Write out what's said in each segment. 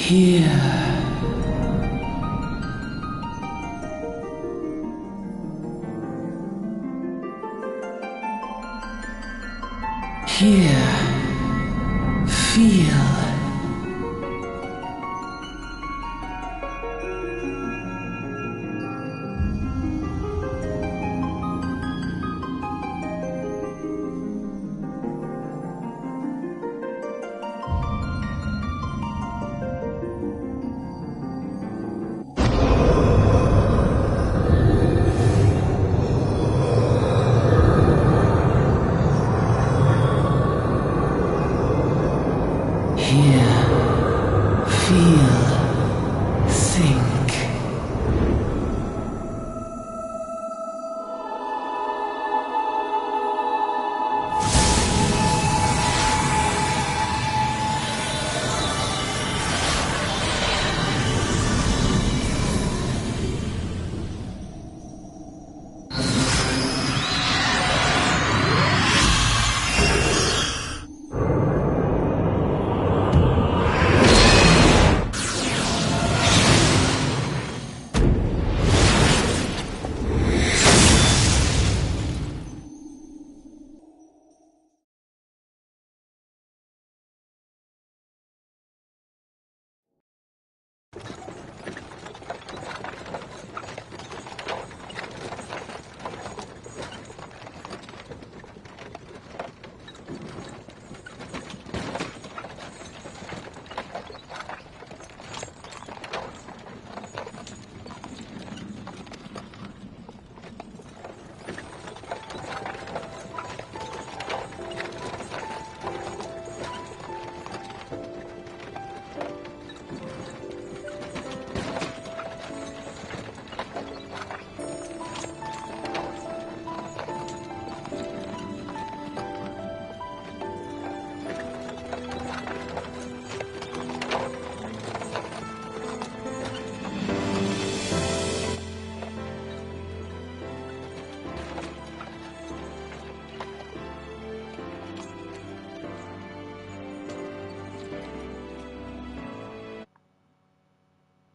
Here. Here. Feel.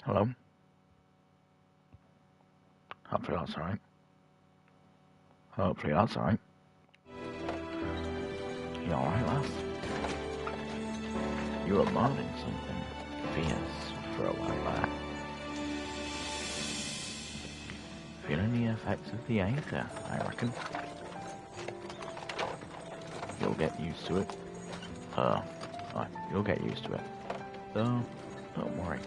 Hello? Hopefully that's alright. Hopefully that's alright. You alright, lass? You were moaning something fierce for a while there. Feeling the effects of the aether, I reckon. You'll get used to it. You'll get used to it. So, don't worry.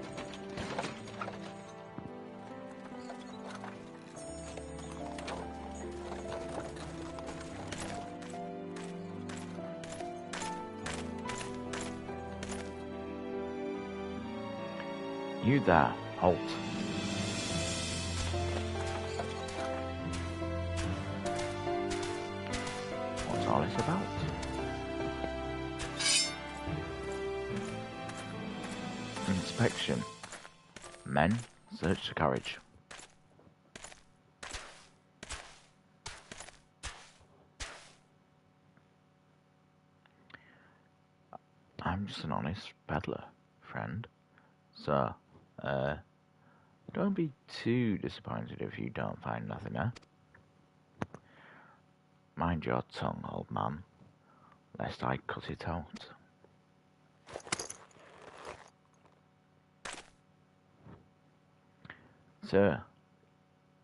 You there, halt. What's all this about? Inspection. Men, search the carriage. I'm just an honest peddler, friend. So, don't be too disappointed if you don't find nothing, eh? Mind your tongue, old man, lest I cut it out. Sir,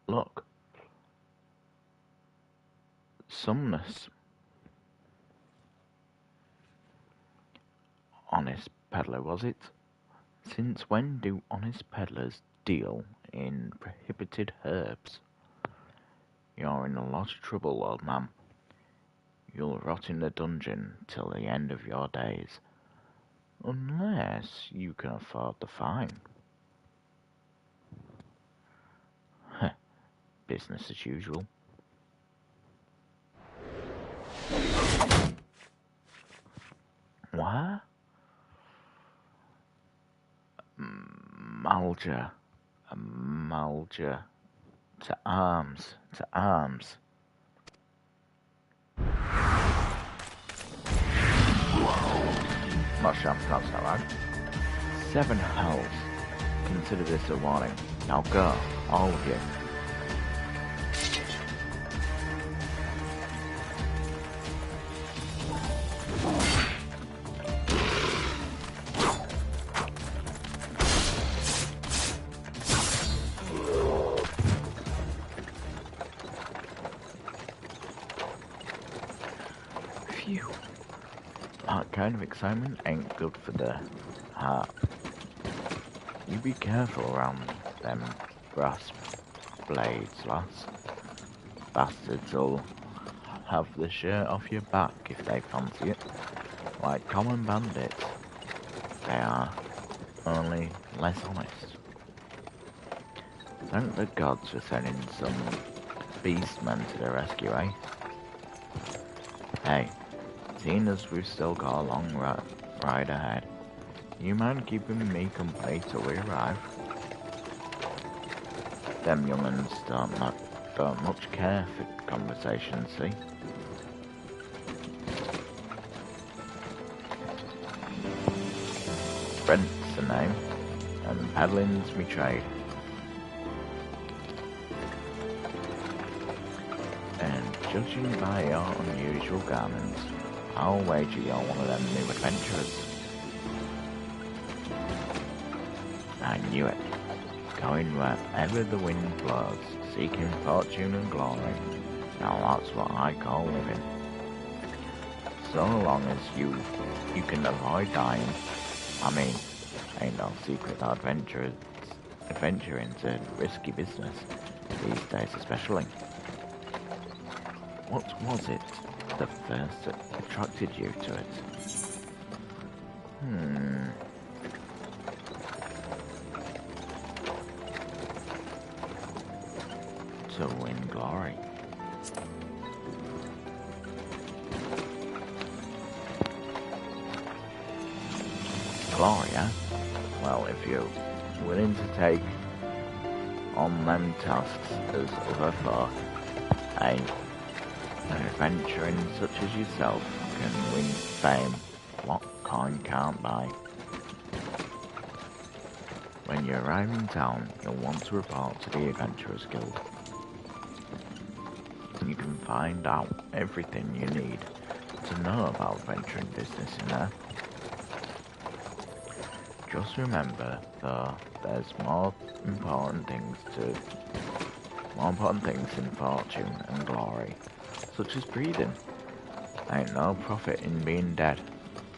look. Sumnus. Honest peddler, was it? Since when do honest peddlers deal in prohibited herbs? You're in a lot of trouble, old man. You'll rot in the dungeon till the end of your days, unless you can afford the fine. Business as usual. Where? Malja. Malja. To arms. To arms. Not sure I'm pronouncing that right. 7 hells. Consider this a warning. Now go, all of you. Phew. That kind of excitement ain't good for the heart. You be careful around them brass blades, lass. Bastards'll have the shirt off your back if they fancy it. Like common bandits, they are, only less honest. Thank the gods for sending some beastmen to the rescue, eh? Hey, seeing as we've still got a long ride ahead, you mind keeping me company till we arrive? Them young'uns don't much care for conversation, see? Brent's the name, and peddling's me trade. And judging by your unusual garments, I'll wager you're one of them new adventurers. I knew it. Going wherever the wind blows, seeking fortune and glory. Now that's what I call living. So long as you can avoid dying. I mean, ain't no secret that adventuring's a risky business, these days especially. What was it that first attracted you to it? To win glory. Glory, eh? Well, if you're willing to take on them tasks as other folk, an adventuring such as yourself can win fame what coin can't buy. When you arrive in town, you'll want to report to the Adventurers Guild. You can find out everything you need to know about venturing business in there. Just remember, though, there's more important things in fortune and glory, such as breathing. Ain't no profit in being dead,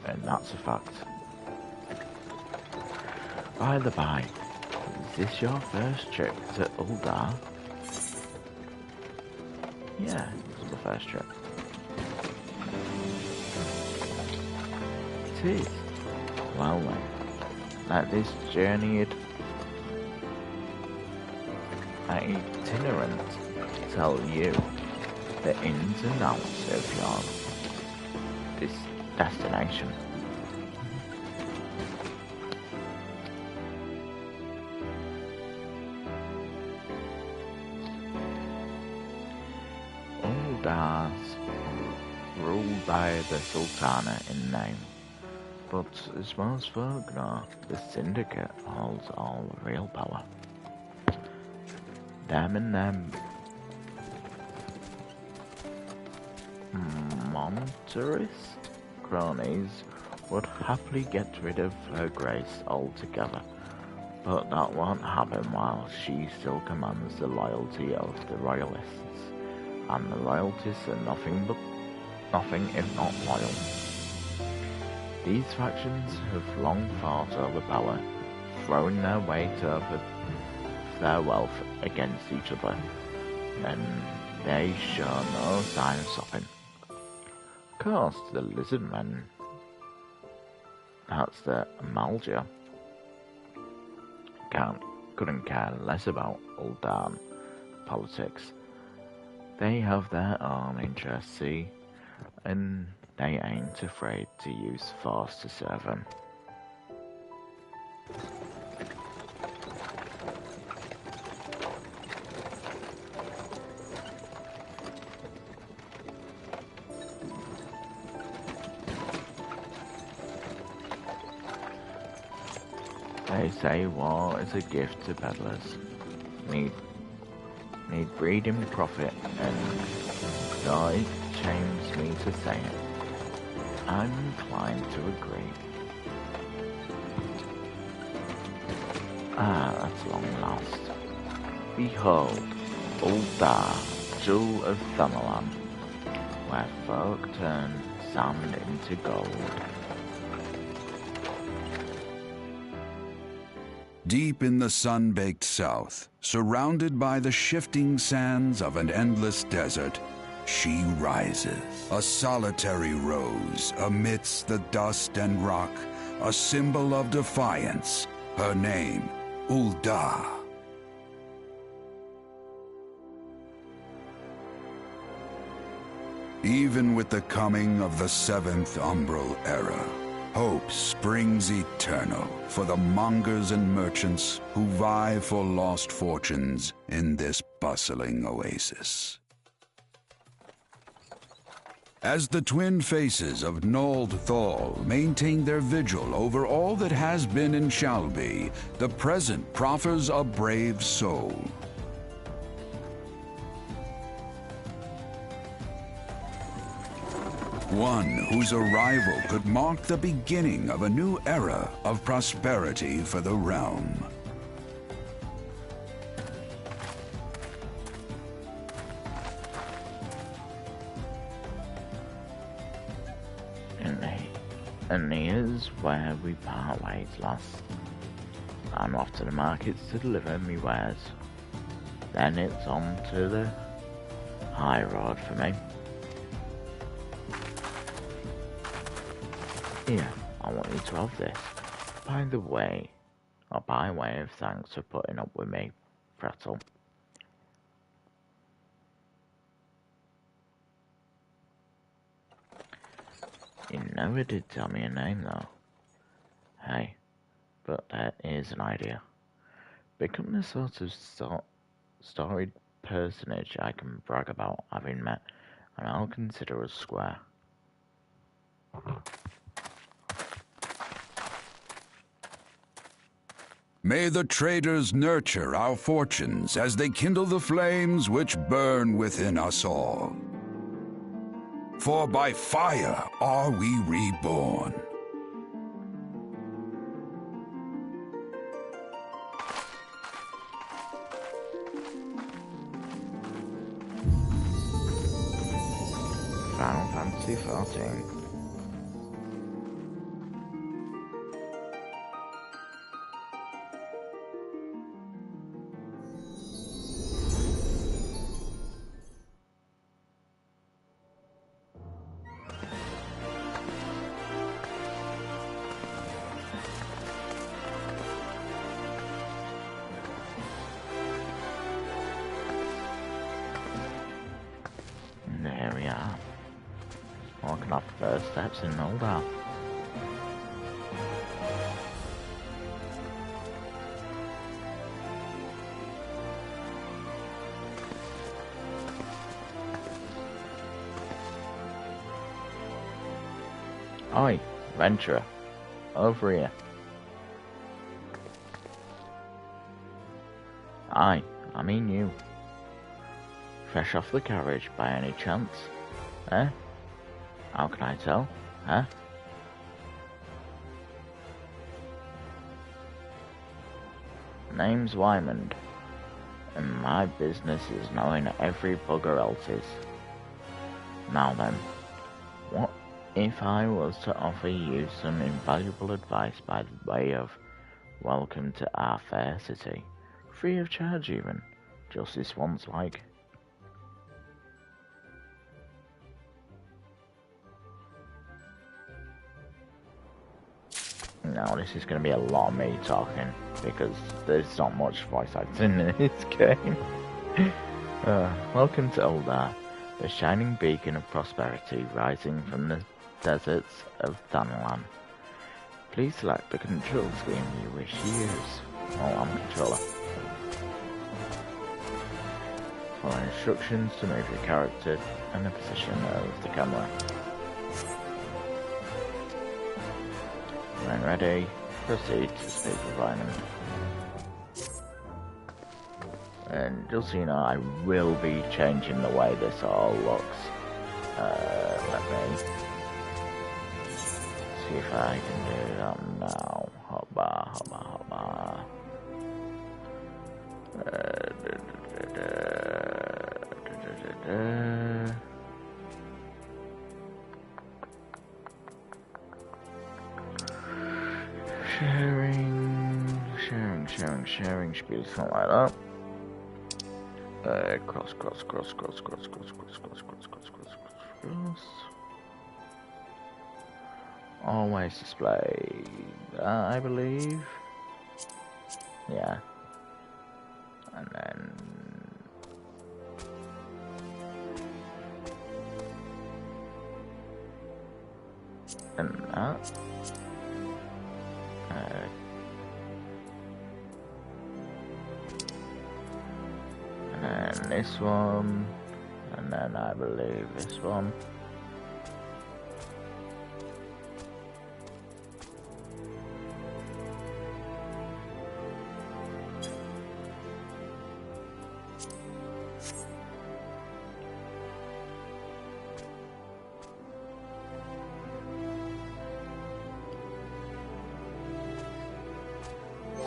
and that's a fact. By the by, is this your first trip to Uldar? Yeah, it was the first trip. It is. Well then, let this journey itinerant tell you the ins and outs of this destination. Uldar's ruled by the Sultana in name, but as most folk know, the Syndicate holds all the real power. Them and them monetarist cronies would happily get rid of Her Grace altogether, but that won't happen while she still commands the loyalty of the Royalists, and the Loyalists are nothing if not loyal. These factions have long fought over power, throwing their weight over their wealth against each other, and they show no sign of stopping. Of course, the Lizardmen, that's the Amalja, couldn't care less about Uldan politics. They have their own interests, see, and they ain't afraid to use force to serve them. They say war is a gift to peddlers. Need breeding profit, and though it shames me to say it, I'm inclined to agree. Ah, at long last. Behold, Uldar, jewel of Thanalan, where folk turn sand into gold. Deep in the sun-baked south, surrounded by the shifting sands of an endless desert, she rises. A solitary rose amidst the dust and rock, a symbol of defiance. Her name, Ulda. Even with the coming of the seventh umbral era, hope springs eternal for the mongers and merchants who vie for lost fortunes in this bustling oasis. As the twin faces of Nold Thal maintain their vigil over all that has been and shall be, the present proffers a brave soul. One whose arrival could mark the beginning of a new era of prosperity for the realm. And here's where we part ways, lass. I'm off to the markets to deliver me wares. Then it's on to the high road for me. Here, I want you to have this. By way of thanks for putting up with me, Frettel. You never did tell me your name, though. Hey, but here's an idea. Become the sort of storied personage I can brag about having met, and I'll consider us square. May the traders nurture our fortunes as they kindle the flames which burn within us all. For by fire are we reborn. Final Fantasy XIV. There we are. Walking off first steps in Noldar. Oi, venturer. Over here. Aye, I mean you. Fresh off the carriage by any chance? Eh? How can I tell? Huh? Name's Wymond, and my business is knowing every bugger else's. Now then, what if I was to offer you some invaluable advice by the way of welcome to our fair city? Free of charge even, just this once like. Now this is going to be a lot of me talking, because there's not much voice acting in this game. Welcome to Uldar, the shining beacon of prosperity rising from the deserts of Thanalan. Please select the control scheme you wish to use. Oh, I'm controller. Follow instructions to move your character and the position of the camera. When ready, proceed to speak with Ryan. And just so you know, I will be changing the way this all looks. Let me see if I can do that now. Hoppa, hoppa, hoppa. Sharing should be something like that. Cross. Always display, I believe. Yeah. And then... and that. And then this one. And then I believe this one.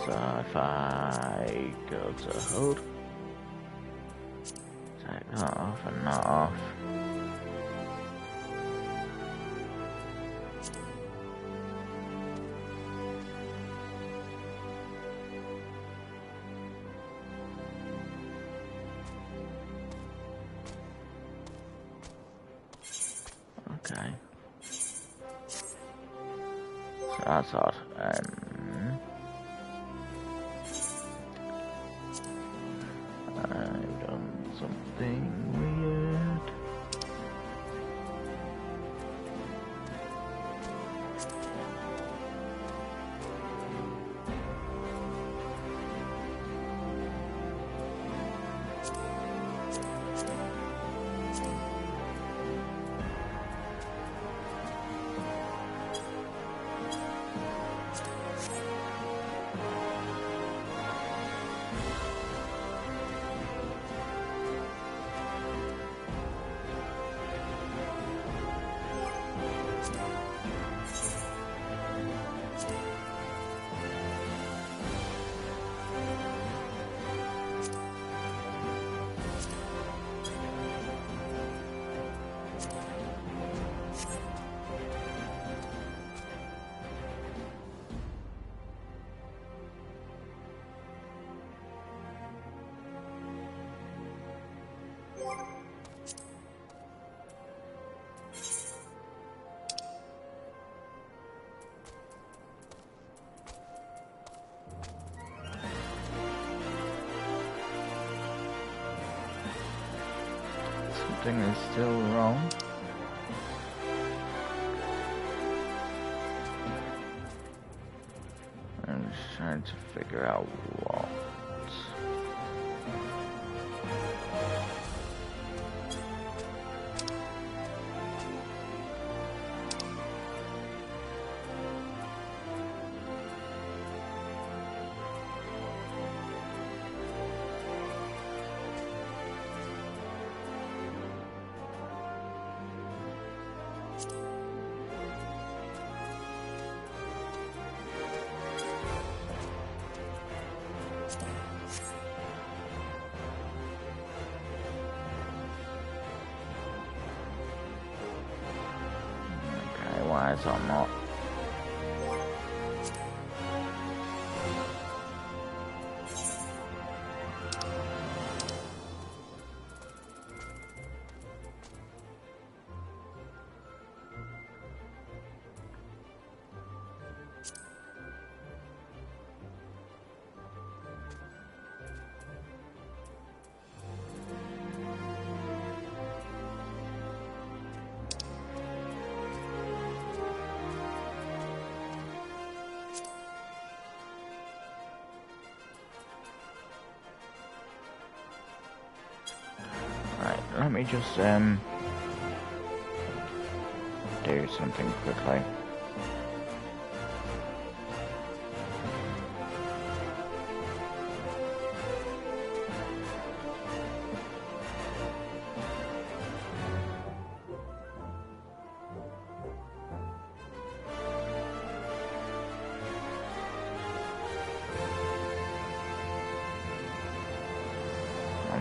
So if I go to hold, take that off and that off. Okay. So that's odd. And I've done something weird. Something is still wrong. I'm just trying to figure out what. Why is that not? Right, let me just do something quickly.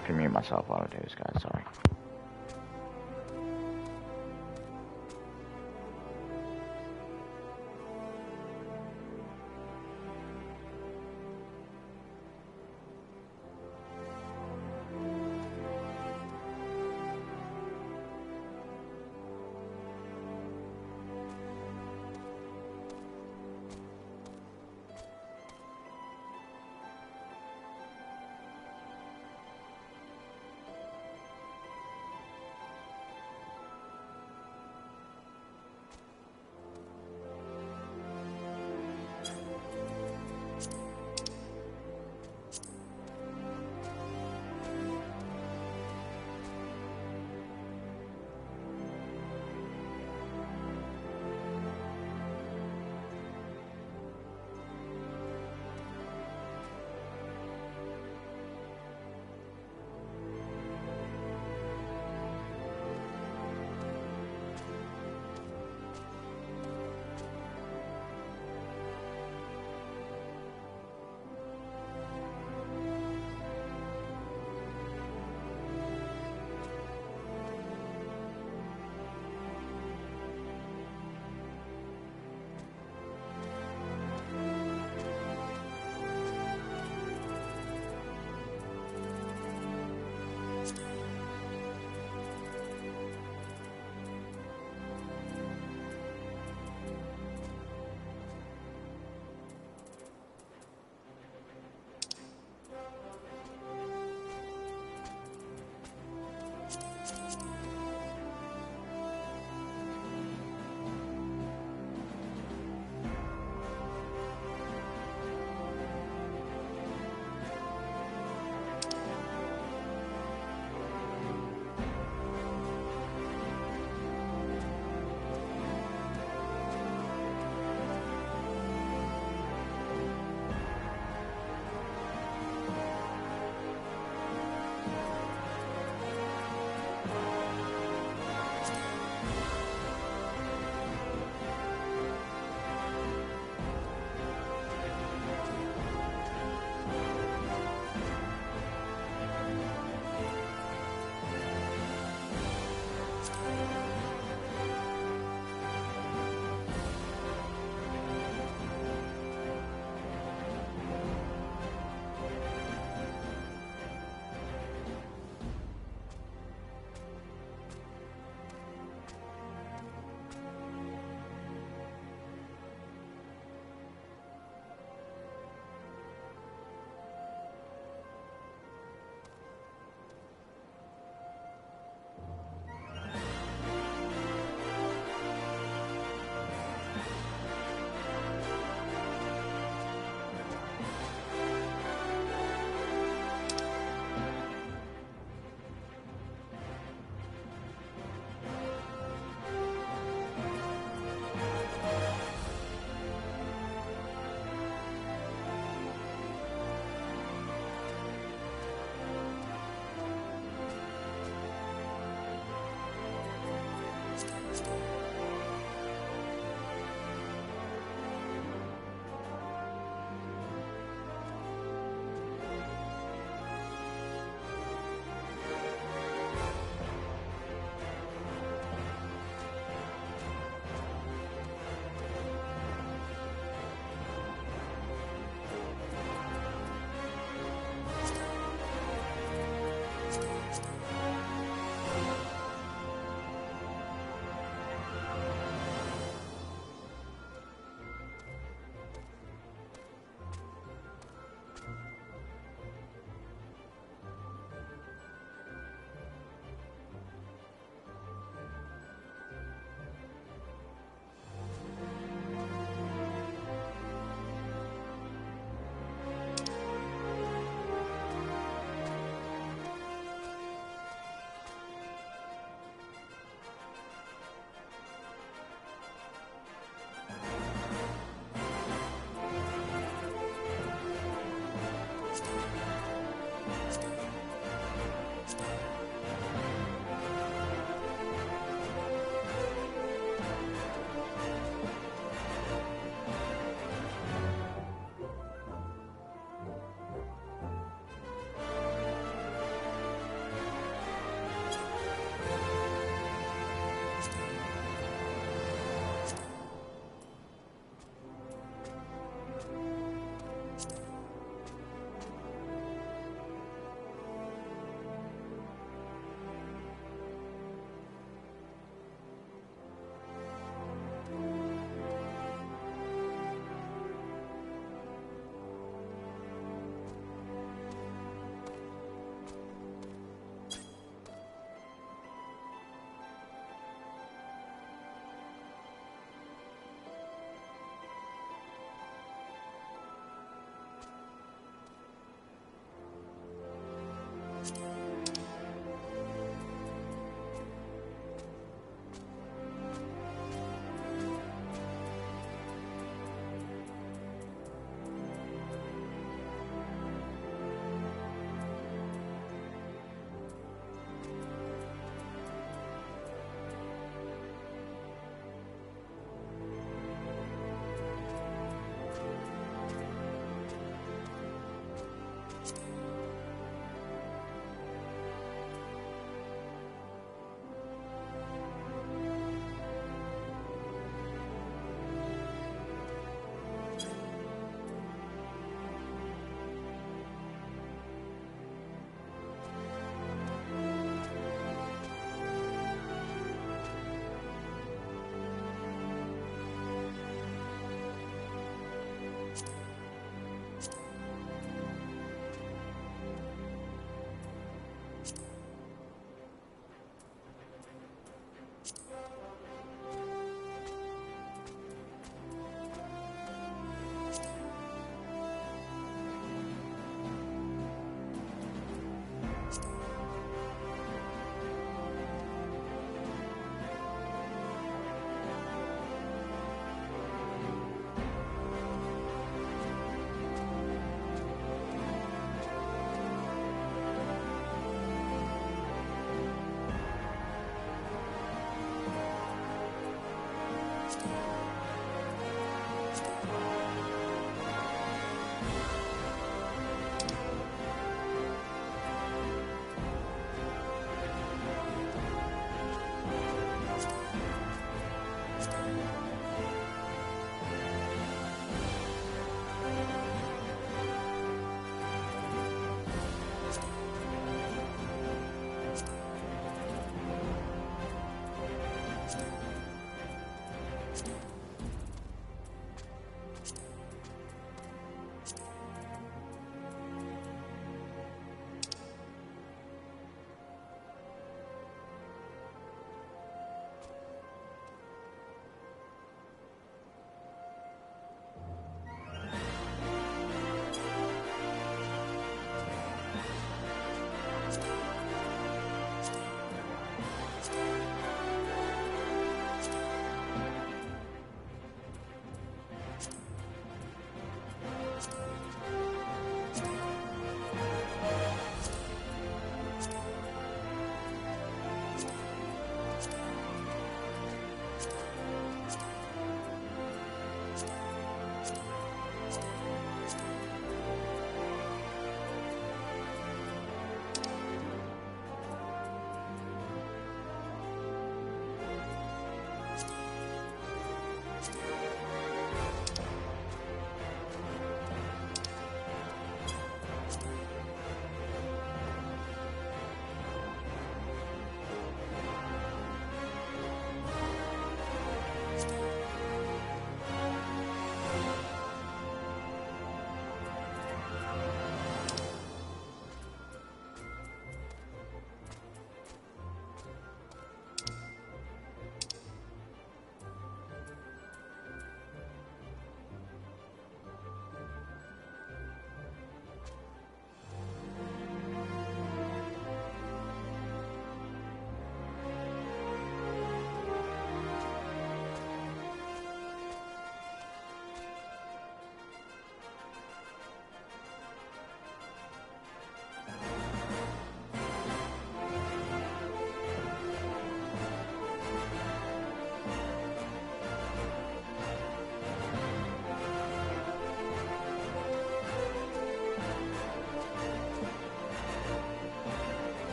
just gonna mute myself while I do this, guys. Sorry.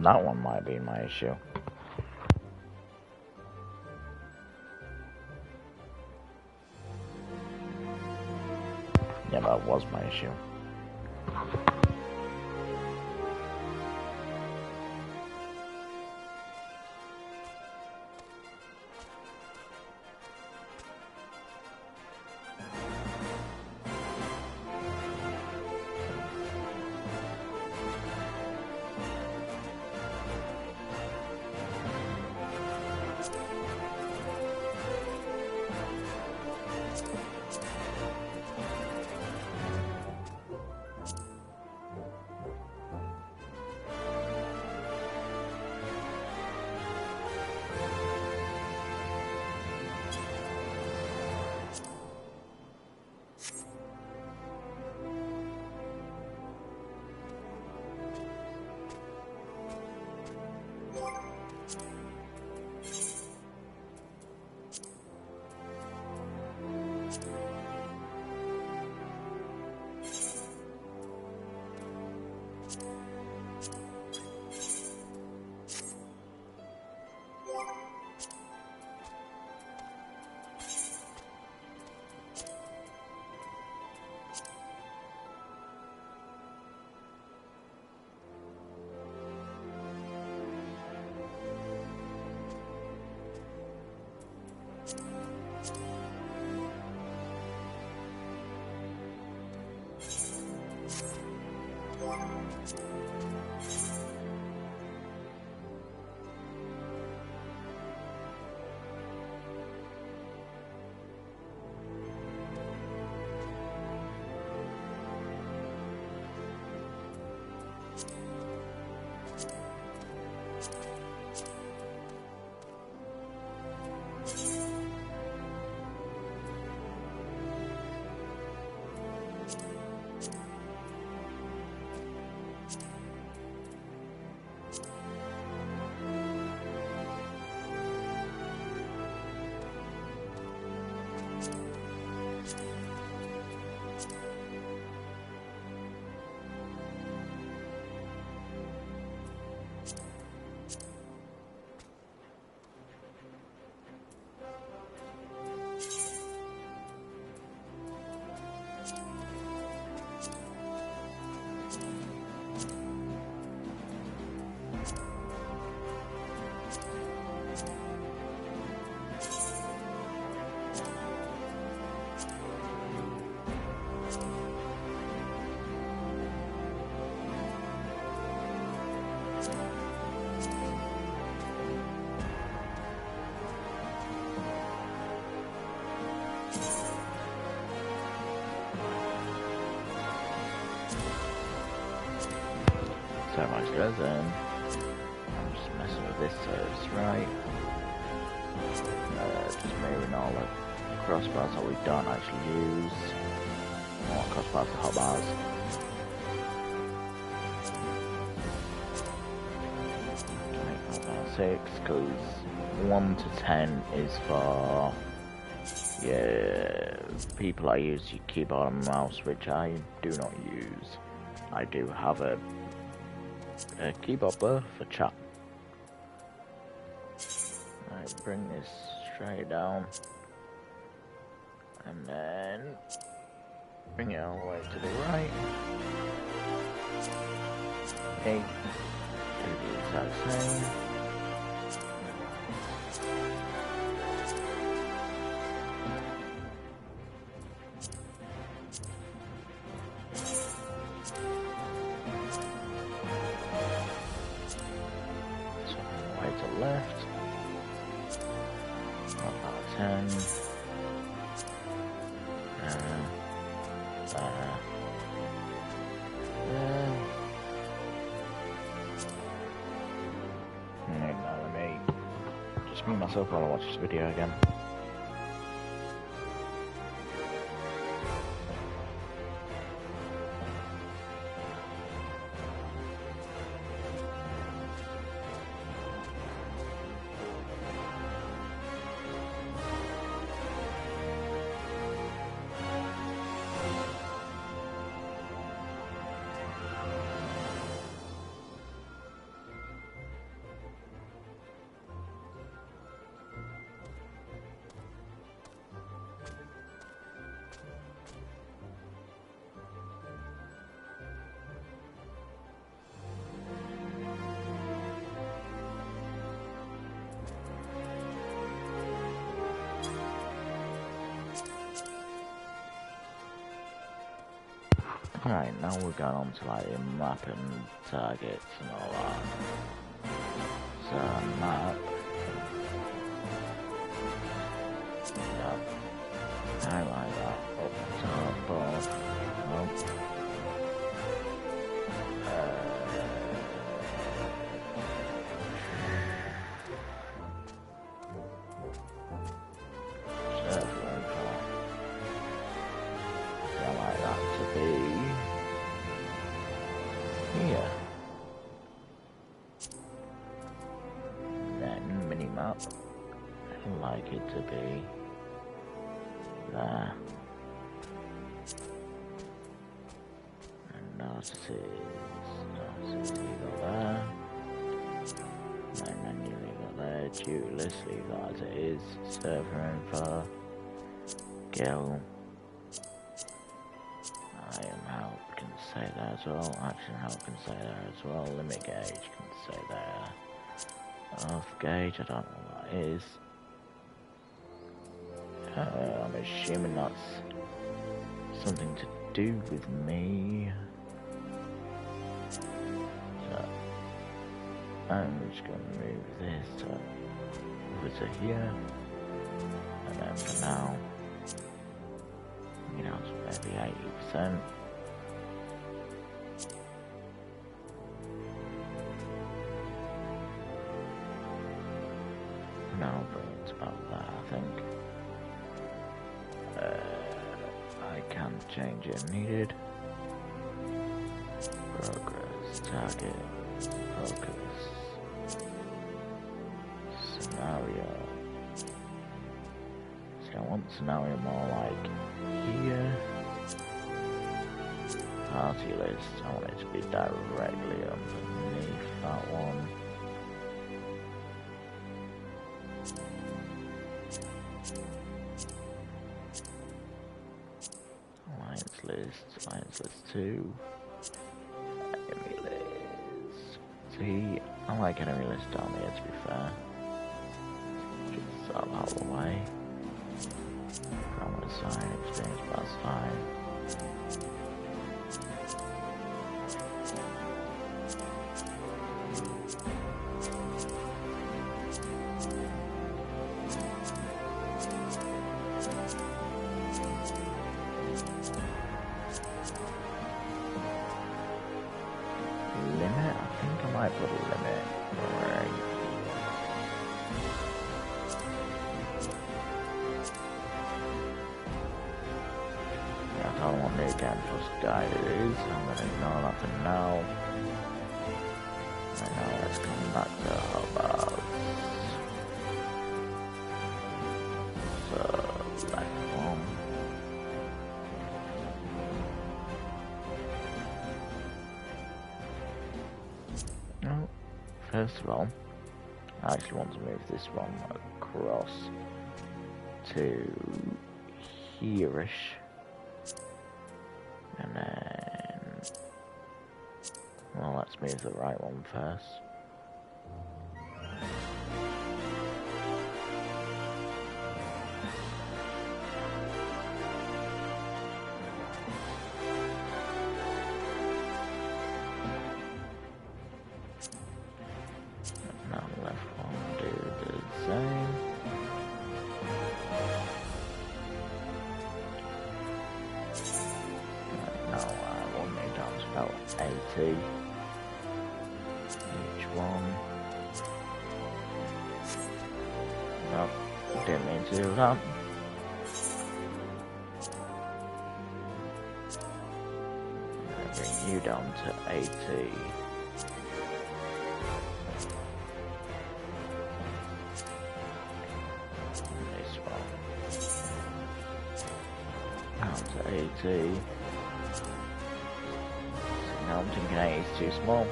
That one might be my issue. Yeah, that was my issue. So much goes in. I'm just messing with this so it's right. Just moving all the crossbars that we don't actually use. More crossbars to hotbars. Make hotbar 6, because 1 to 10 is for people that use your keyboard and mouse, which I do not use. I do have a keyboard bar for chat. Right, bring this straight down, and then bring it all the way to the right. Okay, do the exact same. Left, about 10, now let me just mute myself while I watch this video again. Alright, now we're going on to like map and targets and all that. So map. Yep. Highlight that up top, both. Here. Then minimap. I'd like it to be there. And notices leave it there. Main menu leave it there. Due list leave that as it is. Server info. Guild. Help can say that as well. Action help can say that as well. Limit gauge can say there. Earth gauge, I don't know what that is. I'm assuming that's something to do with me. So I'm just going to move this over to here. And then for now, you know, it's maybe 80%. Now bring it about that, I think. I can change it if needed. Progress, target, focus, scenario. So I want scenario more like here. Party list, I want it to be directly underneath that one. Alliance list 2. Enemy list. See, I like enemy list down here to be fair. Just sort out the way. Prominent sign, experience pass fine. I put a limit right here. Yeah, I don't want new game plus guide it is. I'm gonna ignore that for now. Right now let's come back to Hobart. So left one. First of all, I actually want to move this one across to here-ish. And then, well, let's move the right one first. Each one. No, didn't mean to do that. Bring you down to 80. This one. Down to 80. Now I'm thinking 80 is too small.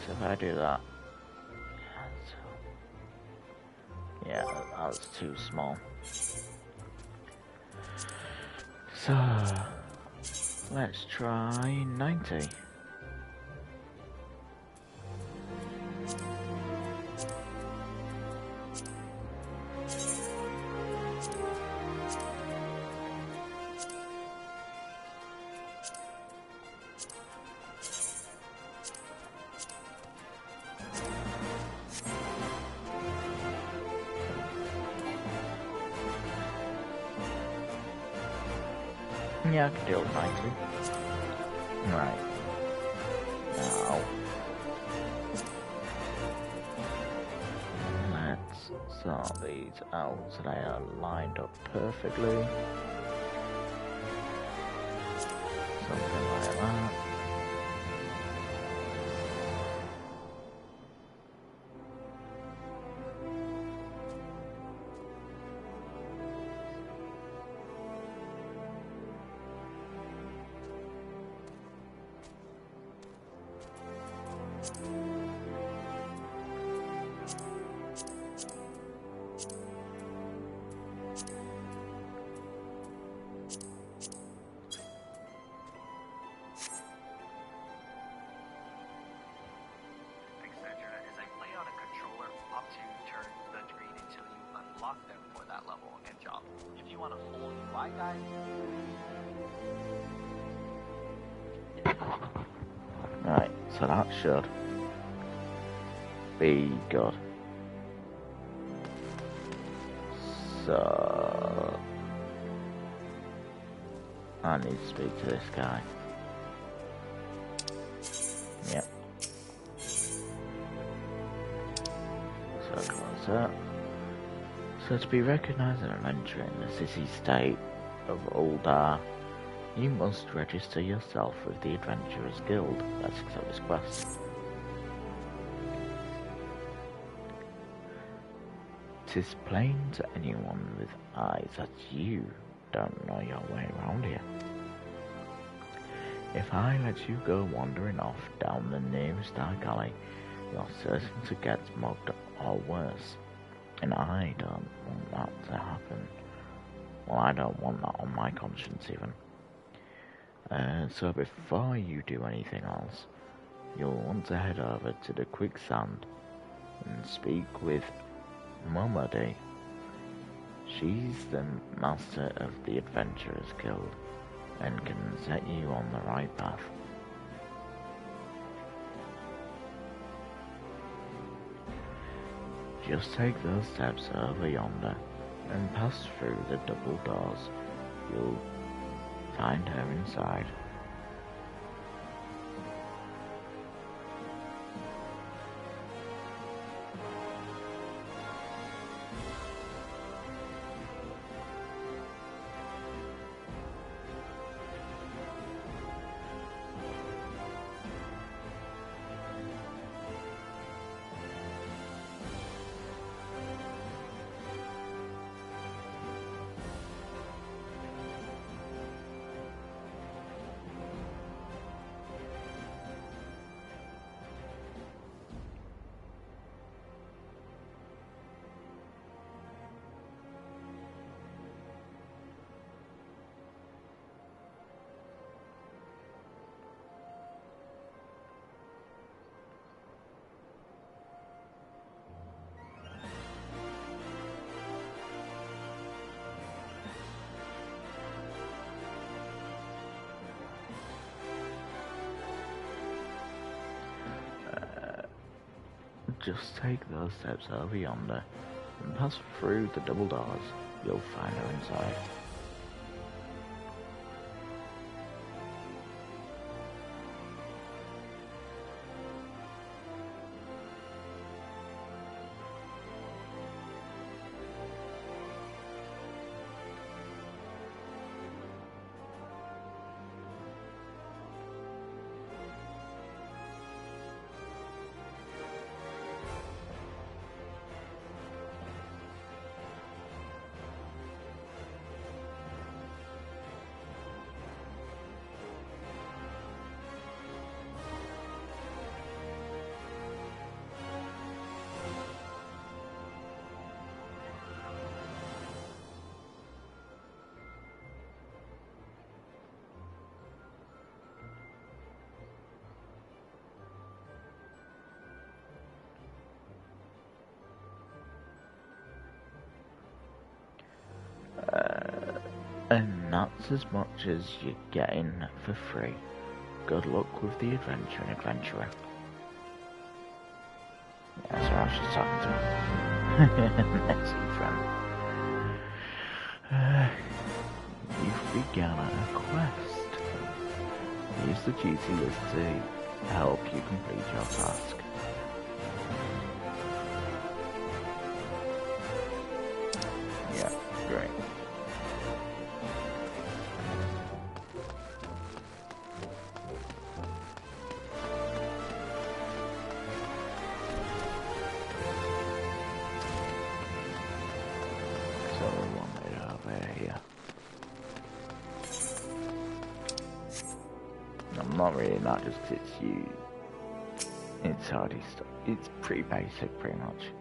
So if I do that, yeah, that was too small. So let's try 90. Yeah, I can deal with 90. Right. Now, let's sort these out so they are lined up perfectly. Something like that. Right, so that should be good. So I need to speak to this guy. Yep. So close up. So to be recognised as an adventurer in the city-state of Uldar, you must register yourself with the Adventurers Guild. Let's accept this quest. 'Tis plain to anyone with eyes that you don't know your way around here. If I let you go wandering off down the nearest dark alley, you're certain to get mugged or worse. And I don't want that to happen. Well, I don't want that on my conscience even. So before you do anything else, you'll want to head over to the quicksand and speak with Momody. She's the master of the Adventurers Guild and can set you on the right path. Just take those steps over yonder and pass through the double doors. You'll find her inside. Just take those steps over yonder and pass through the double doors. You'll find her inside. And that's as much as you're getting for free. Good luck with the adventure and adventurer. Yeah, that's what she's talking to. Messy friend. You began a quest. Use the duty list to help you complete your task. Yeah, great. So we want it over here. I'm not really not just 'cause it's you. It's already it's pretty basic, pretty much.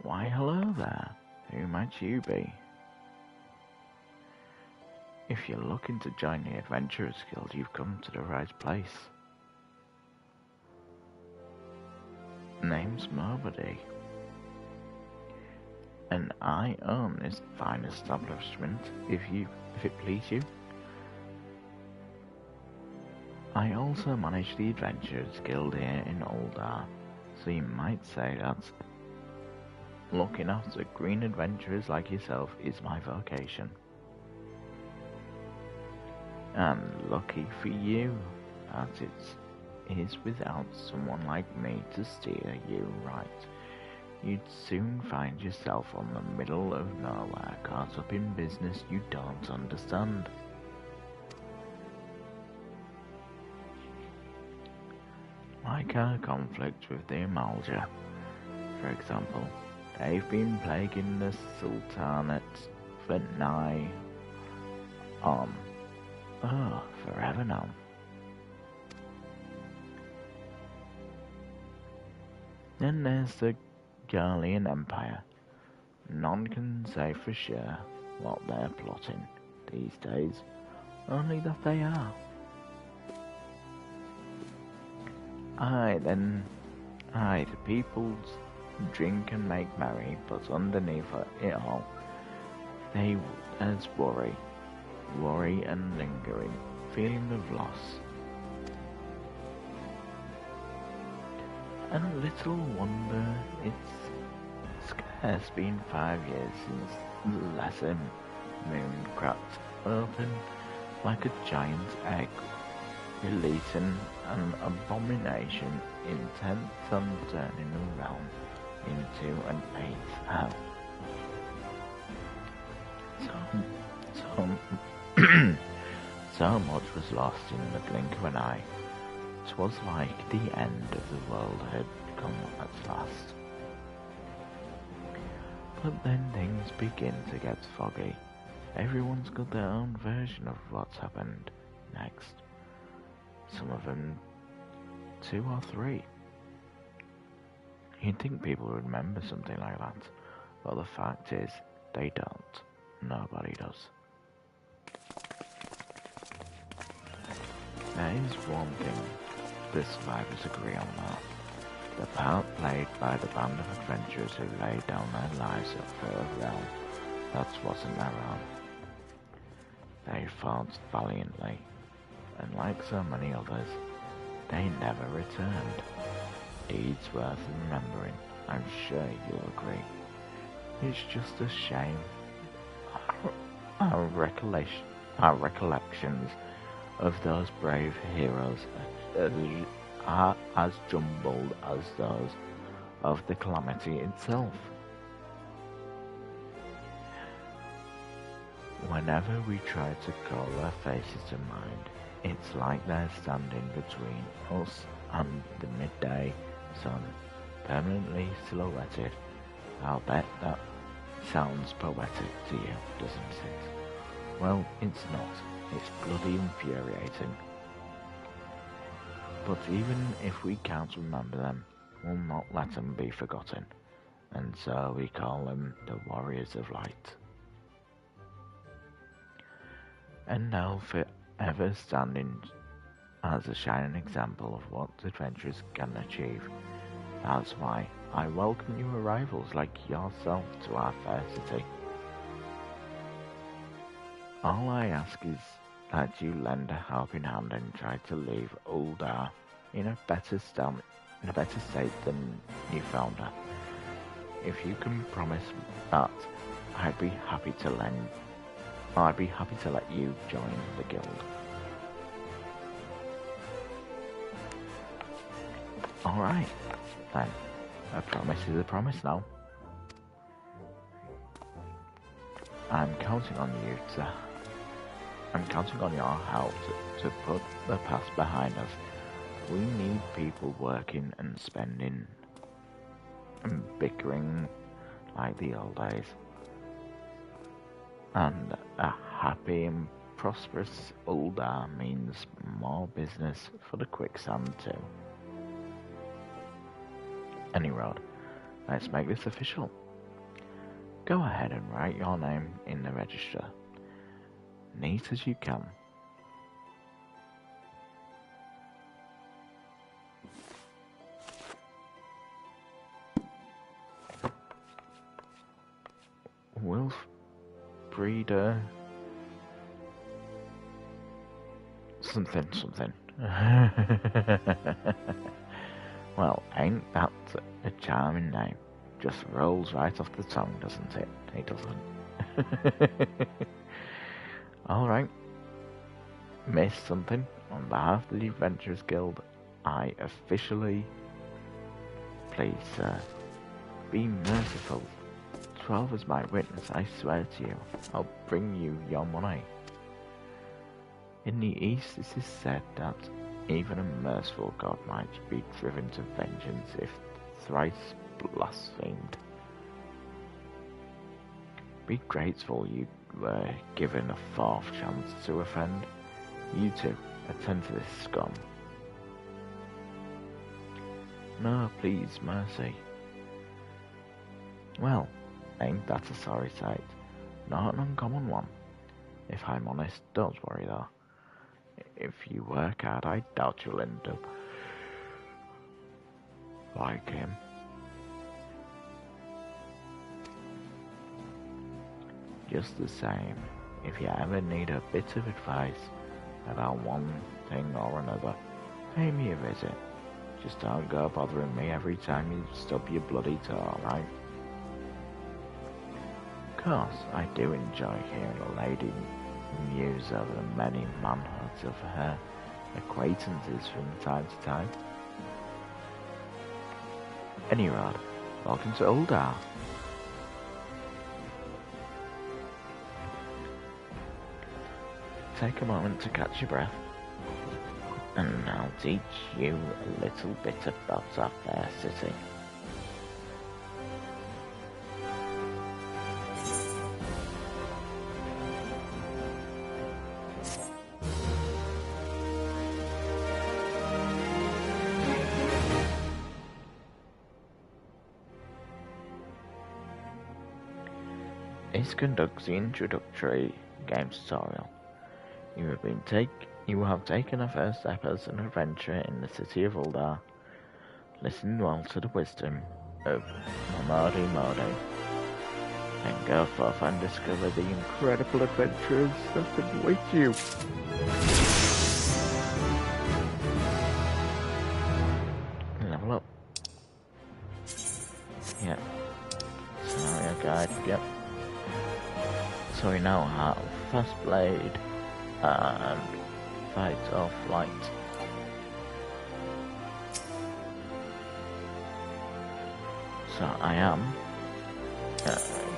Why, hello there. Who might you be? If you're looking to join the Adventurers Guild, you've come to the right place. Name's Nobody, and I own this fine establishment, if it please you. I also manage the Adventurers Guild here in Oldar, so you might say that looking after green adventurers like yourself is my vocation. And lucky for you that it is without someone like me to steer you right. You'd soon find yourself on the middle of nowhere, caught up in business you don't understand. Like our conflict with the Amalja, for example. They've been plaguing the Sultanate for nigh on forever now. Then there's the Garlean Empire. None can say for sure what they're plotting these days, only that they are. The peoples drink and make merry, but underneath it all, there's worry and lingering feeling of loss. And little wonder it's scarce been 5 years since the lesser moon cracked open like a giant egg, releasing an abomination intent on turning the realm into an 8th hell. So much was lost in the blink of an eye. 'Twas like the end of the world had come at last. But then things begin to get foggy. Everyone's got their own version of what's happened next. Some of them 2 or 3. You'd think people would remember something like that, but the fact is, they don't. Nobody does. There is one thing the survivors agree on now. The part played by the band of adventurers who laid down their lives for a realm that wasn't their own. They fought valiantly, and like so many others, they never returned. Deeds worth remembering, I'm sure you'll agree. It's just a shame our recollections of those brave heroes are as jumbled as those of the calamity itself. Whenever we try to call their faces to mind, it's like they're standing between us and the midday sun, permanently silhouetted. I'll bet that sounds poetic to you, doesn't it? Well, it's not. It's bloody infuriating. But even if we can't remember them, we'll not let them be forgotten, and so we call them the Warriors of Light. And now forever standing as a shining example of what adventurers can achieve. That's why I welcome new arrivals like yourself to our fair city. All I ask is that you lend a helping hand and try to leave Uldar in a better state than you found her. If you can promise that, I'd be happy to let you join the guild. Alright, then. A promise is a promise now. I'm counting on your help to put the past behind us. We need people working and spending and bickering like the old days. And a happy and prosperous Uldar means more business for the quicksand too. Anyway, let's make this official. Go ahead and write your name in the register. Neat as you can. Wilfrida something. Well, ain't that a charming name? Just rolls right off the tongue, doesn't it? It doesn't. Alright. Miss something. On behalf of the Adventurers Guild, I officially... Please, sir, be merciful. 12 is my witness, I swear to you. I'll bring you your money. In the East, it is said that even a merciful god might be driven to vengeance if thrice blasphemed. Be grateful you were given a fourth chance to offend. You two, attend to this scum. No, please, mercy. Well, ain't that a sorry sight? Not an uncommon one. If I'm honest, don't worry though. If you work hard, I doubt you'll end up like him. Just the same, if you ever need a bit of advice about one thing or another, pay me a visit. Just don't go bothering me every time you stub your bloody toe, alright? Of course, I do enjoy hearing a lady muse over the many manhoods of her acquaintances from time to time. Anyway, welcome to Uldar. Take a moment to catch your breath, and I'll teach you a little bit about our fair city. This conducts the introductory game tutorial. You have taken a first step as an adventurer in the city of Uldar. Listen well to the wisdom of Mamadi Modi, and go forth and discover the incredible adventures that await you. Level up. Yep. Scenario guide, yep. So we now have Fast Blade and Fight or Flight. So I am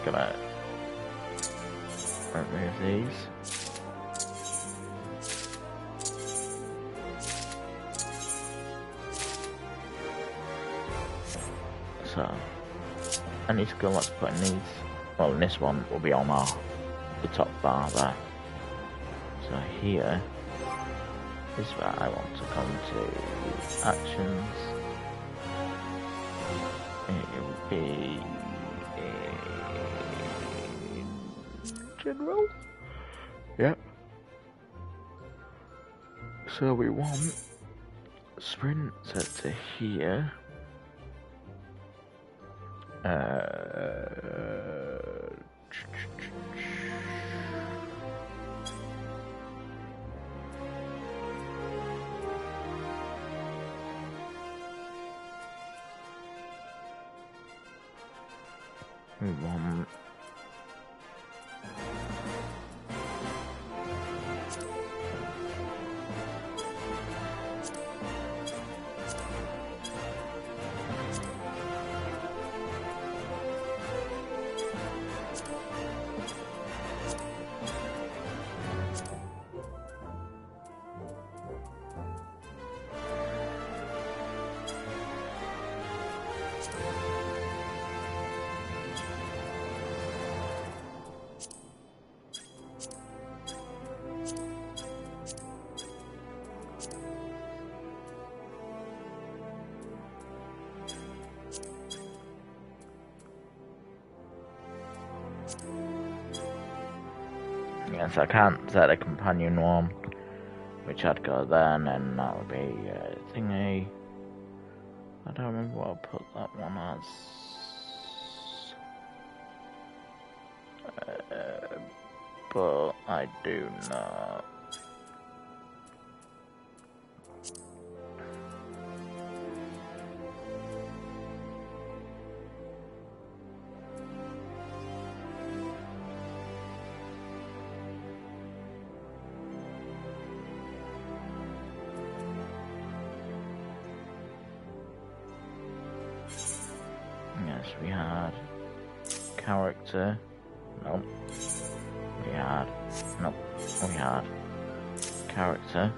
gonna remove these. So any skill that's put in these, well, in this one will be on the top bar there. So here is where I want to come to actions. It will be in general. Yep. So we want sprint set to here. We want... Yes, I can't set a companion one, which I'd go then, and that would be thingy. I don't remember what I put that one as. But I do know. Yes, we had character. Nope. We had. Nope. We had character.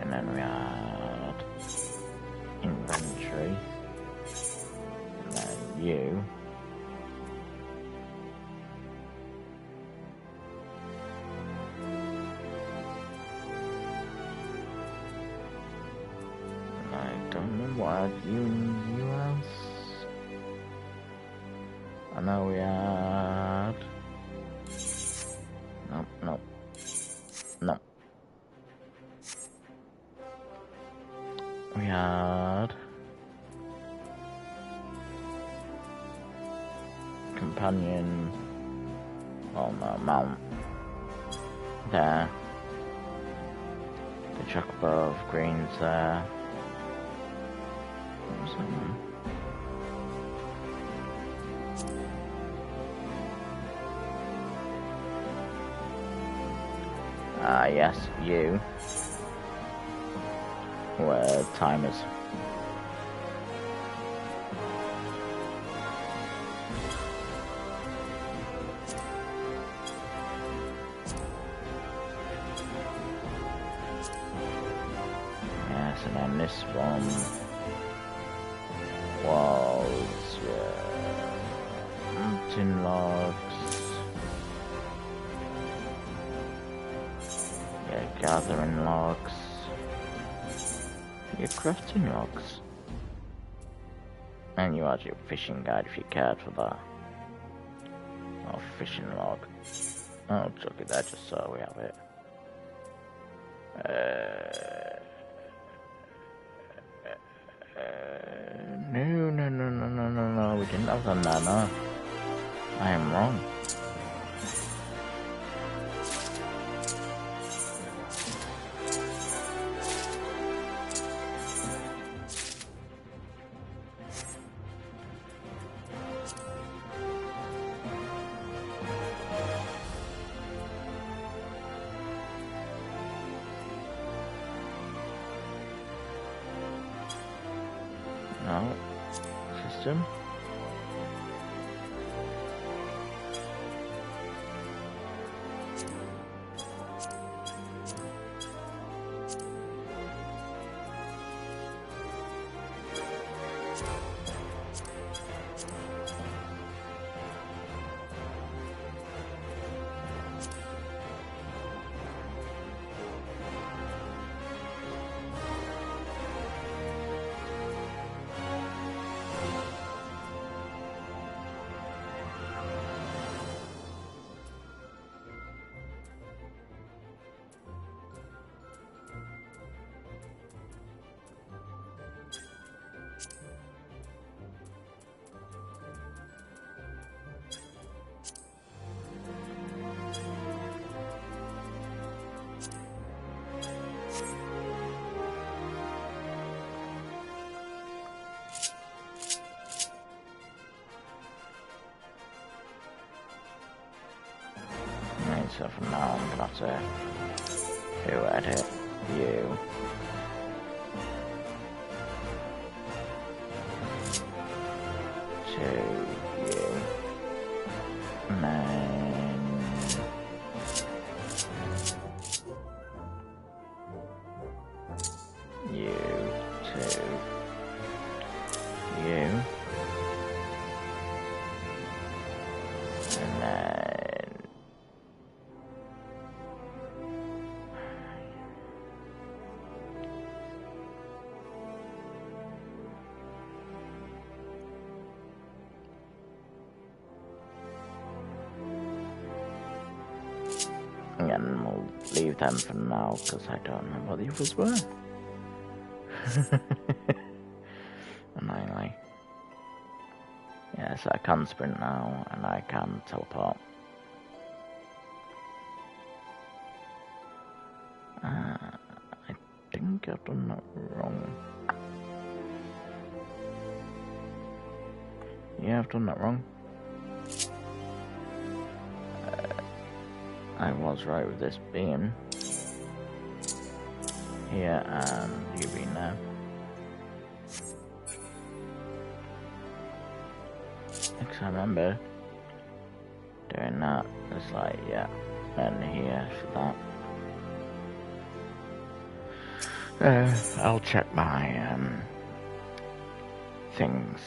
And then we had inventory. And then you. I don't remember what I had you and you as. I know we had. Nope, nope. Nope. We had companion on the mount there. The chocobo of greens there. What was that one? Yes, you were timers. Yes, and then this one was mountain logs. Yeah, gathering logs. Your crafting logs. And you had your fishing guide if you cared for that. Oh, fishing log. Oh, chuck it there just so we have it. No, we didn't have them there, no. I am wrong. No. System. so for now I'm gonna have to edit you. To you. And then you to you. And then and we'll leave them for now because I don't know what the others were. Annoyingly. Yeah, so I can sprint now and I can teleport. I think I've done that wrong. Yeah, I've done that wrong. I was right with this being here and you being there. Because I remember doing that. It's like, yeah, and here for that. I'll check my things.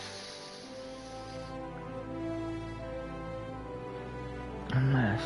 Unless.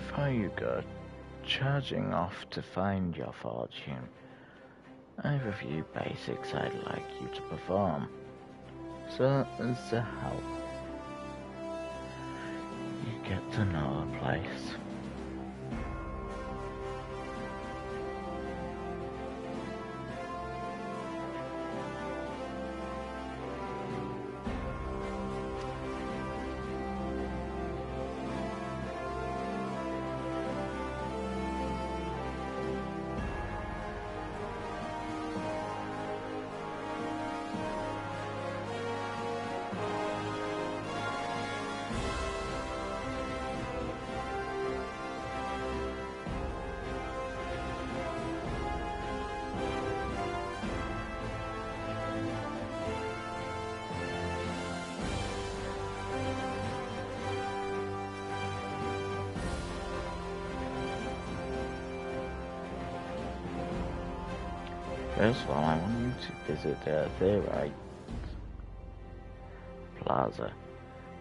Before you go charging off to find your fortune, I have a few basics I'd like you to perform. So, as to help you get to know a place. First of all, I want you to visit the Theorite Plaza.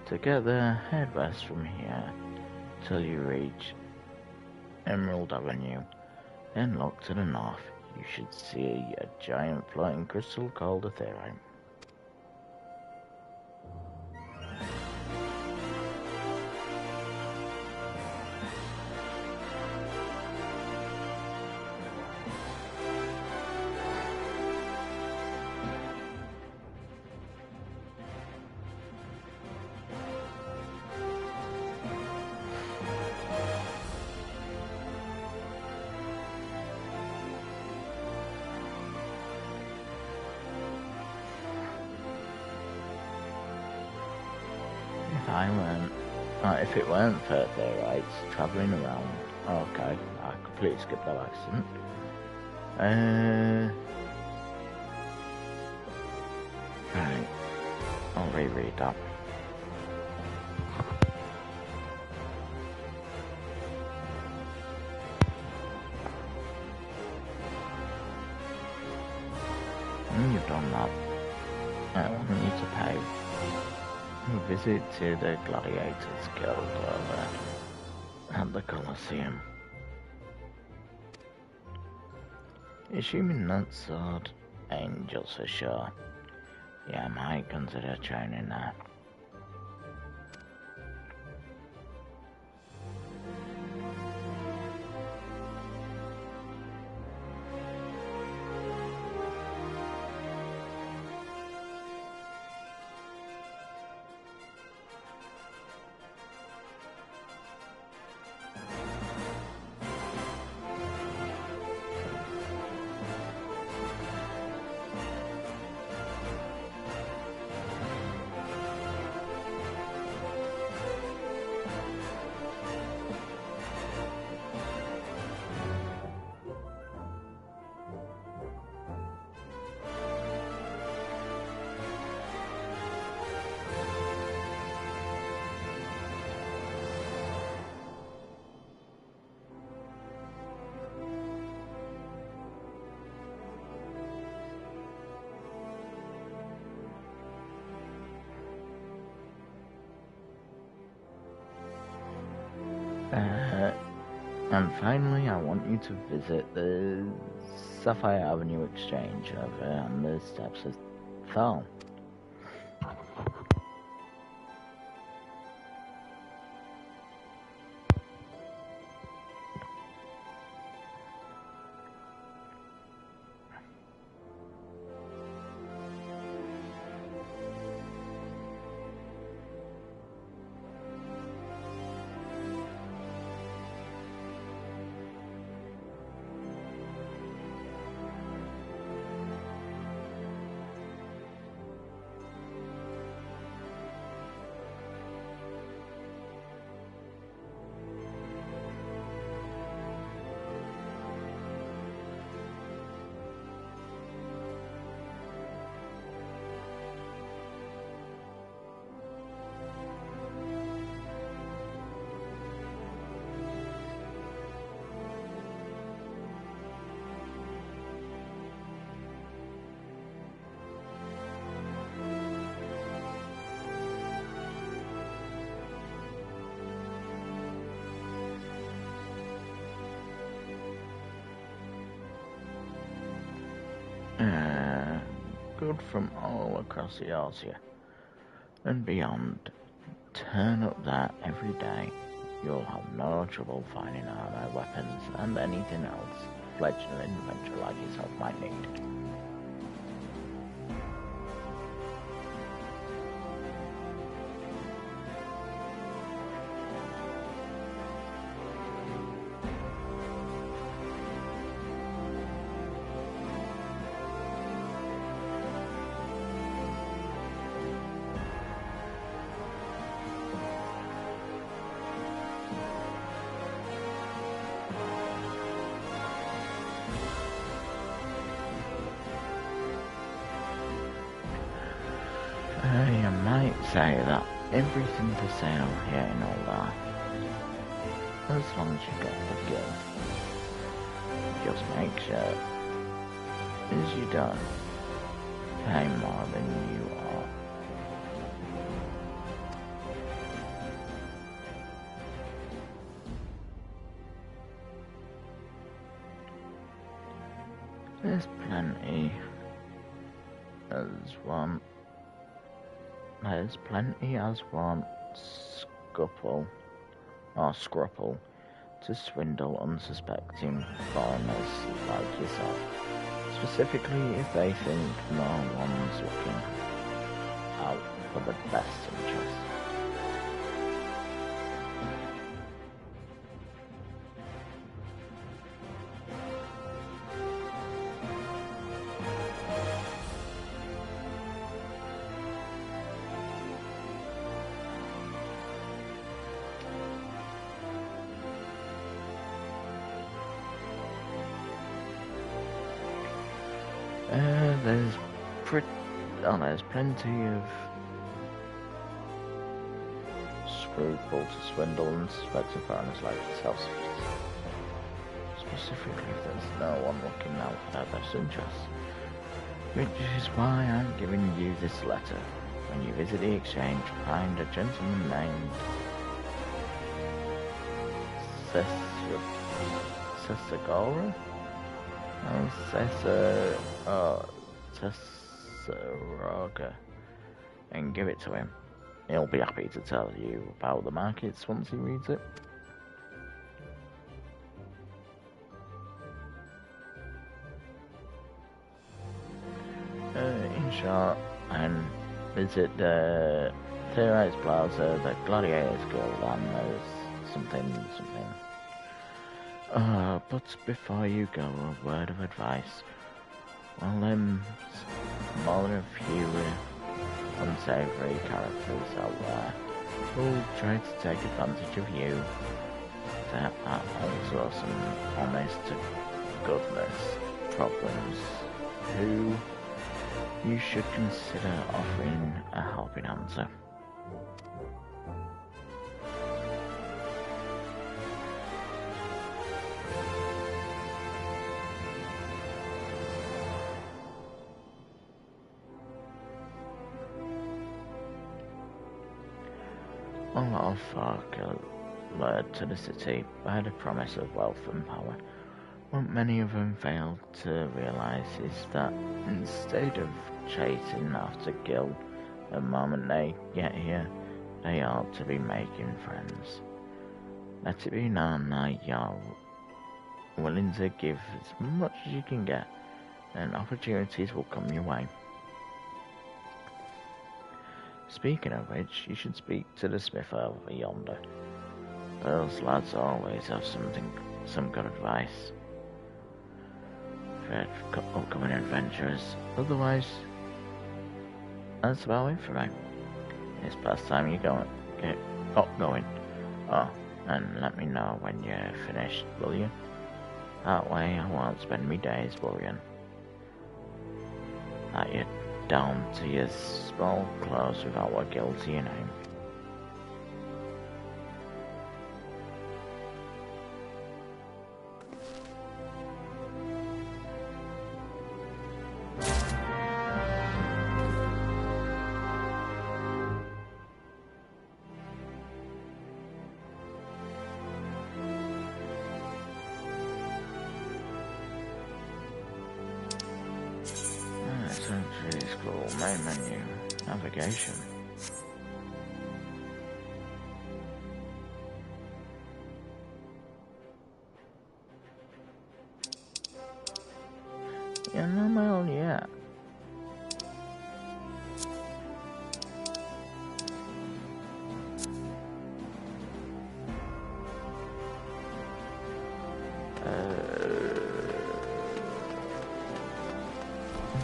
Together, head west from here till you reach Emerald Avenue. Then look to the north. You should see a giant floating crystal called a Theorite. If it weren't for Theorites travelling around, okay, I completely skipped that accident. Right, I'll reread that. When you've done that, I want you to pay a visit to the Gladiators Guild over at the Colosseum. Assuming that sword ain't just for sure, yeah, I might consider training there. And finally, I want you to visit the Sapphire Avenue Exchange over on the steps of Thal. good from all across the Eorzea and beyond. Turn up there every day. You'll have no trouble finding armor, weapons, and anything else a fledgling adventurer like yourself might need. You might say that everything for sale here in Oldar, as long as you got the guild. Just make sure as you don't pay more than you are. There's plenty as one. There's plenty as one scruple to swindle unsuspecting foreigners like yourself, specifically if they think no one's looking out for the best interest. There's plenty of scruple to swindle and suspected foreigners like yourself, specifically if there's no one looking out for their best interests. Which is why I'm giving you this letter. When you visit the exchange, find a gentleman named Cesagora? Cesaraga, and give it to him. He'll be happy to tell you about the markets once he reads it. In short, and visit the Theorites Plaza, the Gladiators Guild, and there's something. But before you go, a word of advice. Well, more than a few unsavory characters out there who'll try to take advantage of you. There are also some honest-to-goodness problems who you should consider offering a helping hand to. A lot of folk are lured to the city by the promise of wealth and power. What many of them fail to realise is that instead of chasing after gil the moment they get here, they ought to be making friends. Let it be known that you're willing to give as much as you can get, and opportunities will come your way. Speaking of which, you should speak to the smith over yonder. Those lads always have some good advice for upcoming adventurers. Otherwise, that's about it for me. It's past time you get going. Oh, and let me know when you're finished, will you? That way I won't spend me days worrying that you're down to your small clothes without a guilty name. Main menu. Navigation. Yeah, no mail yet.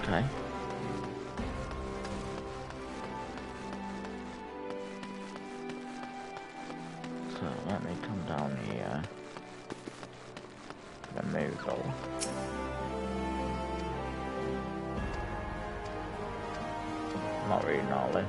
Okay. So let me come down here. Removal. I'm not reading all this.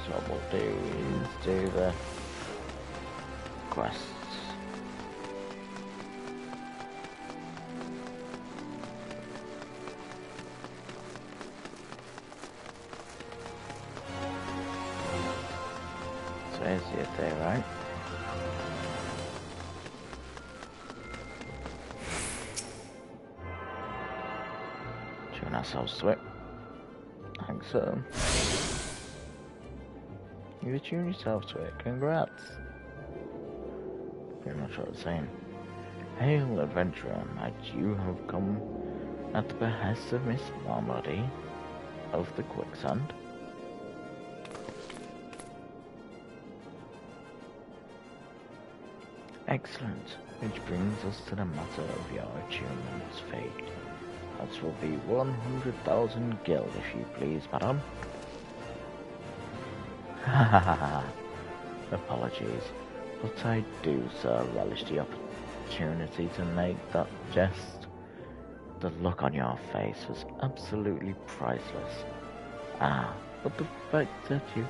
So what we'll do is do the quests. So here's the thing, right? Tune ourselves to it. Like so. You attune yourself to it. Congrats. Pretty much what I was saying. Hail, adventurer, might you have come at the behest of Miss Marmory of the Quicksand? Excellent, which brings us to the matter of your attunement's fate. That will be 100,000 gil, if you please, madam. Ha ha ha ha. Apologies, but I do, sir, relish the opportunity to make that jest. The look on your face was absolutely priceless. Ah, but the fact that you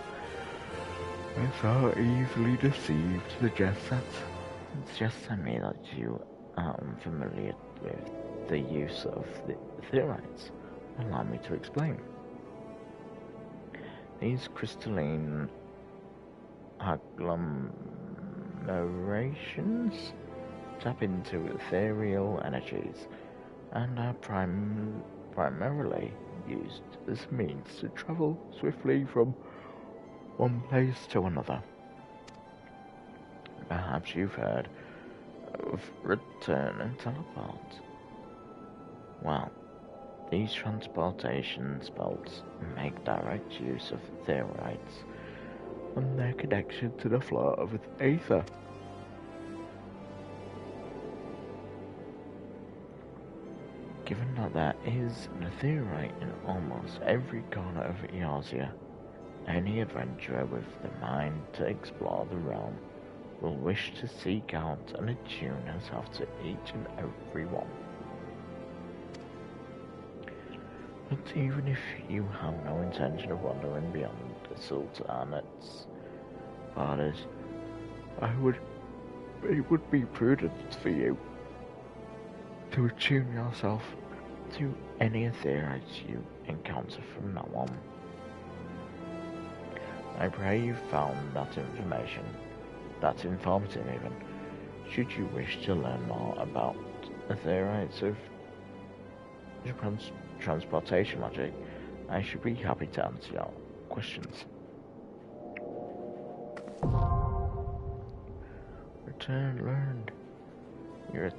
were so easily deceived suggests to me that you are unfamiliar with the use of the theorites. Allow me to explain. These crystalline agglomerations tap into ethereal energies and are primarily used as means to travel swiftly from one place to another. Perhaps you've heard of return and teleport. Well, these transportation spells make direct use of theorites and their connection to the flow of ether. Given that there is an theorite in almost every corner of Eorzea, any adventurer with the mind to explore the realm will wish to seek out and attune herself to each and every one. But even if you have no intention of wandering beyond the Sultanate's borders, I would it would be prudent for you to attune yourself to any aetherytes you encounter from now on. I pray you found that information, that's informative even. Should you wish to learn more about aetherytes of transportation magic, I should be happy to answer your questions. Return learned. You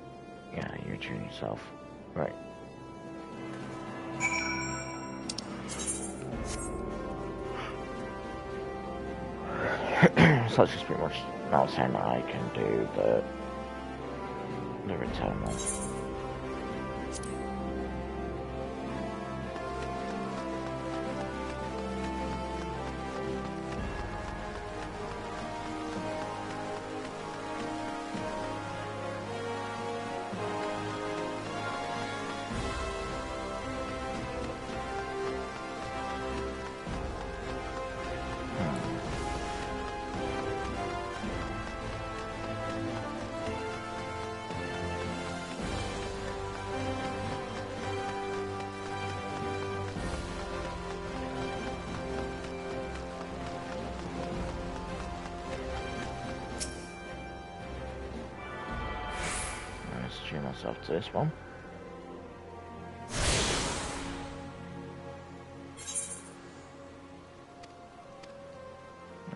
attune yourself. Right. So that's just pretty much now saying that I can do the return one. Tune myself to this one.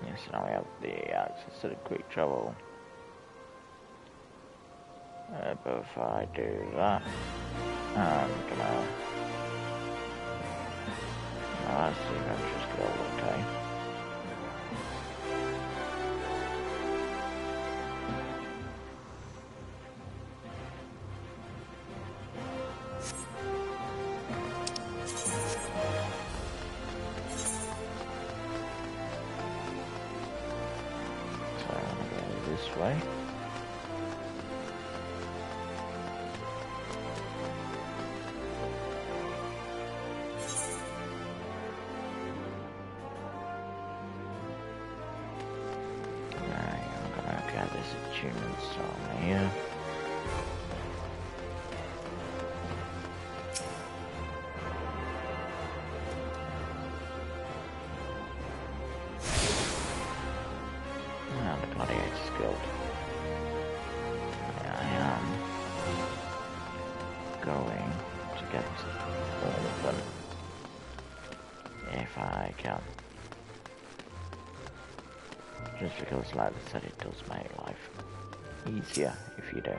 Yes, now we have the access to the quick travel. But if I do that, I'm gonna. That's the adventure skill, okay. This way. Right, I'm gonna get this achievement on here. The Gladiator's Guild. I am going to get all of them if I can. Just because, like I said, it does make life easier if you do.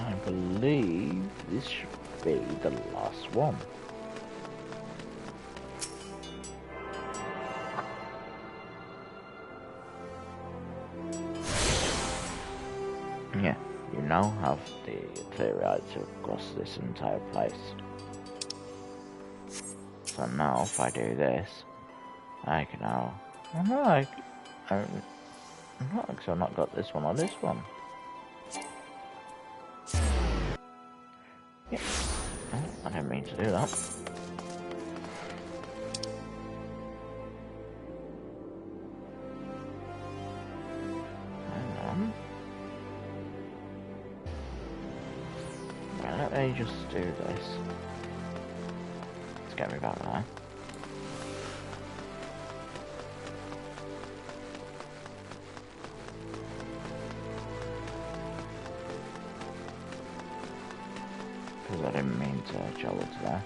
I believe this should be the last one. Yeah, you now have the clear out across this entire place. So now if I do this, I can now... Oh no, I'm not, because I've not got this one or this one. Yeah. Oh, I didn't mean to do that. Hang on. Right, let me just do this. Let's get me back there. Because I didn't mean to travel to there.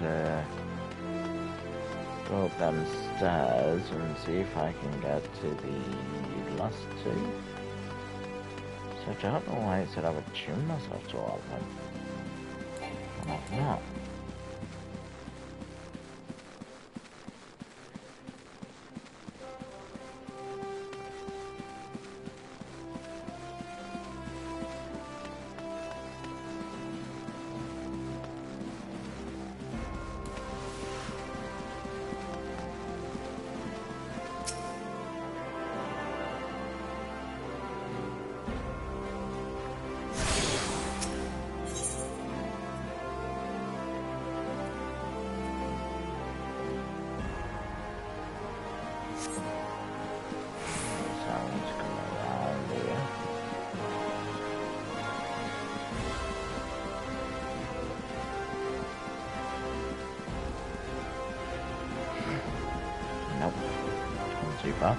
to go up them stairs and see if I can get to the last two. So I don't know why it said I would tune myself to all of them. I'm not. Nope, not too far.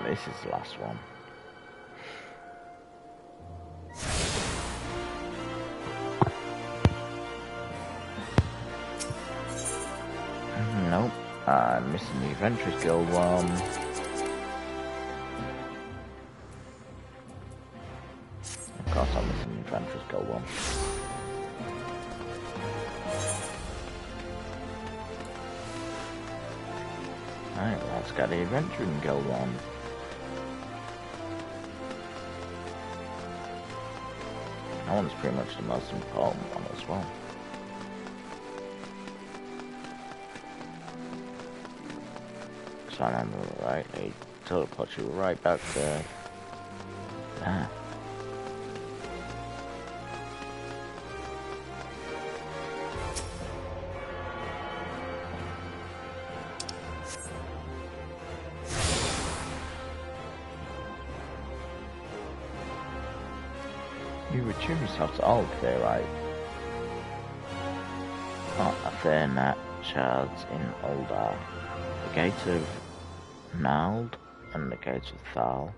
This is the last one. Nope, I'm missing the Adventurers Guild one. Of course I'm missing the Adventurers Guild one. Right, let's get the Adventuring Guild one. That one's pretty much the most important one as well. Because I remember rightly, teleports you right back to there. You would tune yourself to all clear, right? Oh, a fair net shards in Uldar. The gate of Nald and the gate of Thal,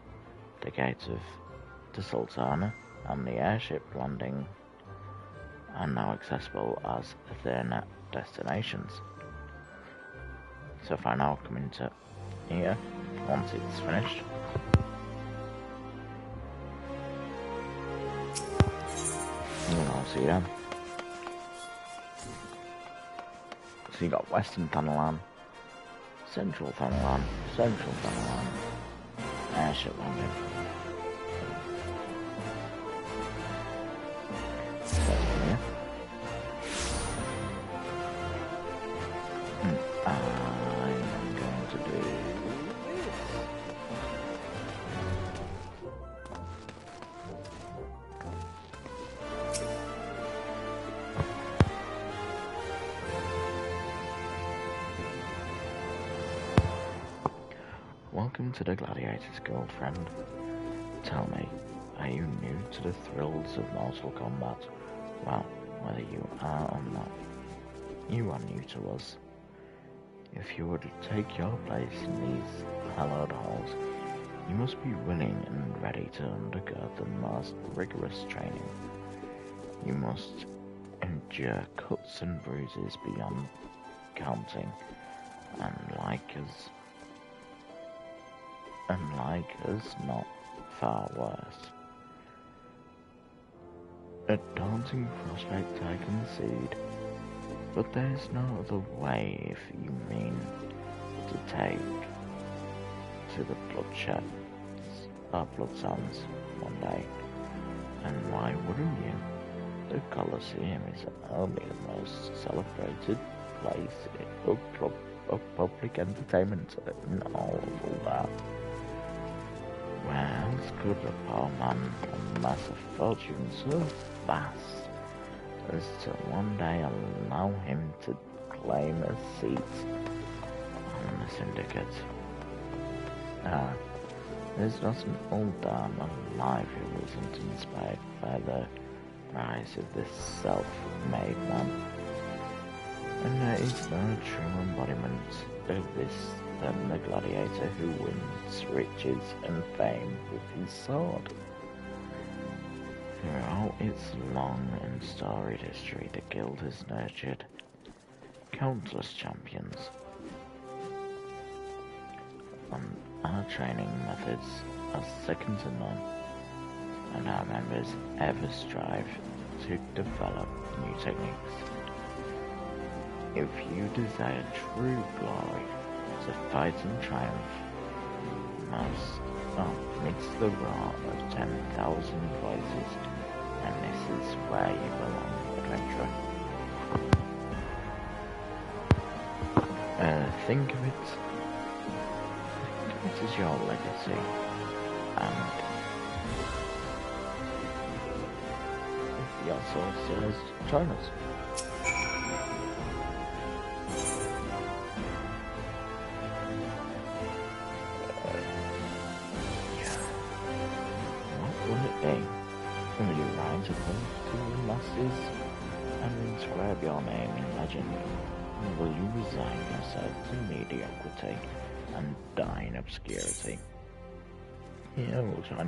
the gate of the Sultana, and the airship landing are now accessible as Ethernet destinations. So if I now come into here, once it's finished, I'll see them. So you got Western Thanalan, Central Thanalan, airship landing. So here. I'm going to do this. Welcome to the Gladiators Guild, friend. Tell me, are you new to the thrills of mortal combat? Well, whether you are or not, you are new to us. If you were to take your place in these hallowed halls, you must be willing and ready to undergo the most rigorous training. You must endure cuts and bruises beyond counting, and like us, not far worse. A daunting prospect, I concede, but there's no other way if you mean to take to the bloodsheds or bloodsands one day. And why wouldn't you? The Colosseum is only the most celebrated place of public entertainment in all of that. Where else could a poor man amass a fortune so vast as to one day allow him to claim a seat on the syndicate. There's not an old dame alive who isn't inspired by the rise of this self-made man. And there is no true embodiment of this than the gladiator who wins riches and fame with his sword. Throughout its long and storied history, the guild has nurtured countless champions. Our training methods are second to none, and our members ever strive to develop new techniques. If you desire true glory, to fight and triumph, you must amidst the roar of 10,000 voices, and this is where you belong, adventurer. Think of it as your legacy, and if your soul stirs, join us. Will it be? Will you rise above the masses and inscribe your name in legend? Or will you resign yourself to mediocrity and die in obscurity? Yeah, we'll try.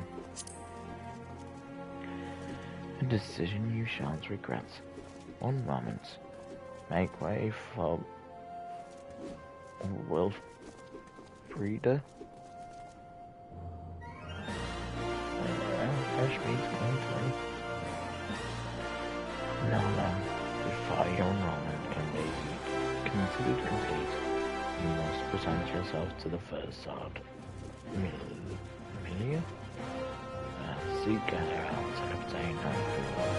A decision you shan't regret. One moment. Make way for Wilfrida. Fresh meat coming through. Now then, before your enrollment can be considered complete, you must present yourself to the first sword. Amelia? Seek her out and obtain her approval.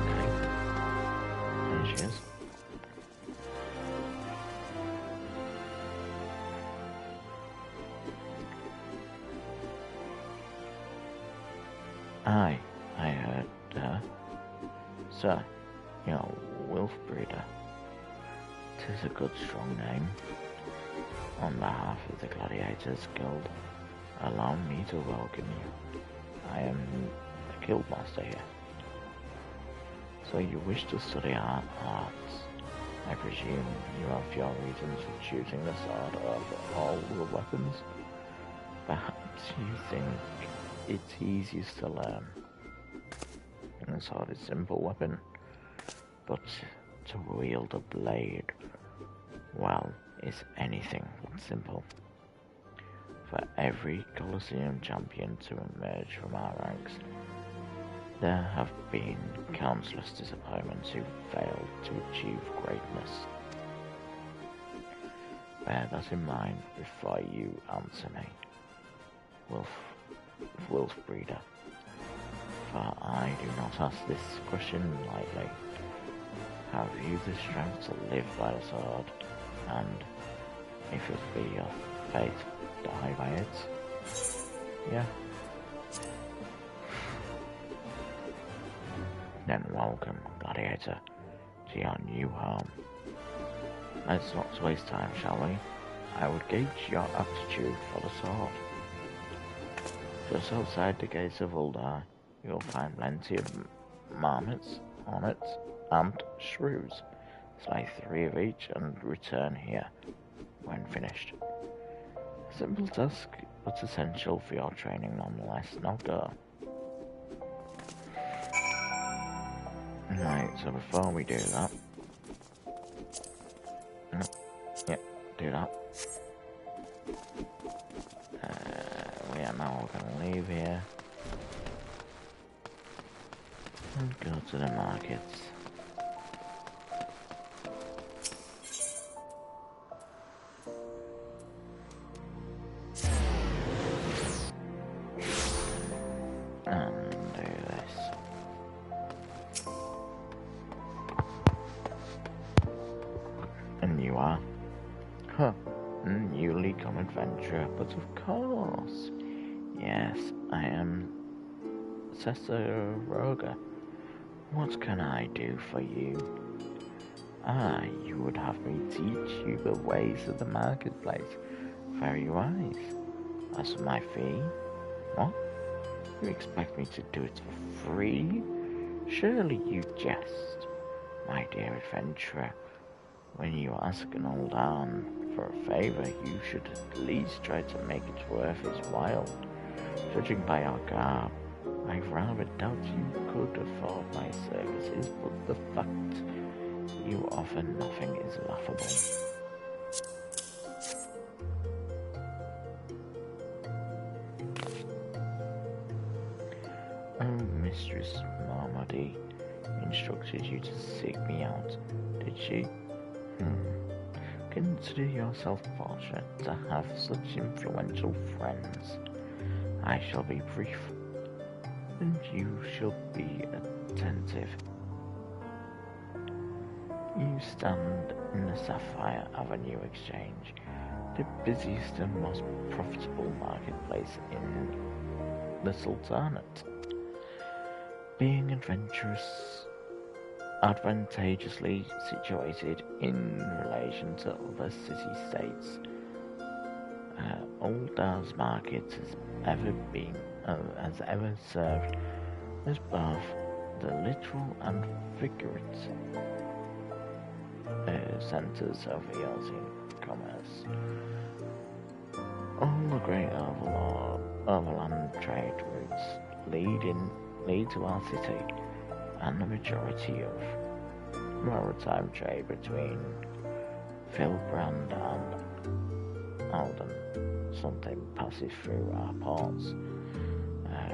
Okay. There she is. Aye, I heard her. Sir, you're Wilfrida. 'Tis a good strong name. On behalf of the Gladiators Guild, allow me to welcome you. I am the guildmaster here. So you wish to study arts. I presume you have your reasons for choosing the sword over all the weapons. Perhaps you think it's easiest to learn. The sword is a simple weapon, but to wield a blade, well, is anything but simple. For every Colosseum champion to emerge from our ranks, there have been countless disappointments who failed to achieve greatness. Bear that in mind before you answer me, Wilfrida, for I do not ask this question lightly. Have you the strength to live by the sword, and, if it be your fate, die by it? Yeah. Then welcome, gladiator, to your new home. Let's not waste time, shall we? I would gauge your aptitude for the sword. Just outside the gates of Uldar, you'll find plenty of marmots, hornets, and shrews. Slay 3 of each and return here when finished. A simple task, but essential for your training nonetheless. Now go. Right, so before we do that, do that. We are now going to leave here and go to the markets. And do this. And you are? Huh. Newly come adventurer, but of course. Yes, I am Cesar Roga. What can I do for you? You would have me teach you the ways of the marketplace. Very wise. As for my fee, what? You expect me to do it for free? Surely you jest, my dear adventurer. When you ask an old Arn for a favor, you should at least try to make it worth his while. Judging by your garb, I rather doubt you could afford my services, but the fact you offer nothing is laughable. Oh, Mistress Marmody instructed you to seek me out, did she? Consider yourself fortunate to have such influential friends. I shall be brief, and you shall be attentive. You stand in the Sapphire Avenue Exchange, the busiest and most profitable marketplace in the Sultanate. Being advantageously situated in relation to other city-states, Old Dar's Market has ever served as both the literal and figurative centres of European commerce. All the great overland trade routes lead to our city, and the majority of maritime trade between Filbrand and Alden something passes through our ports.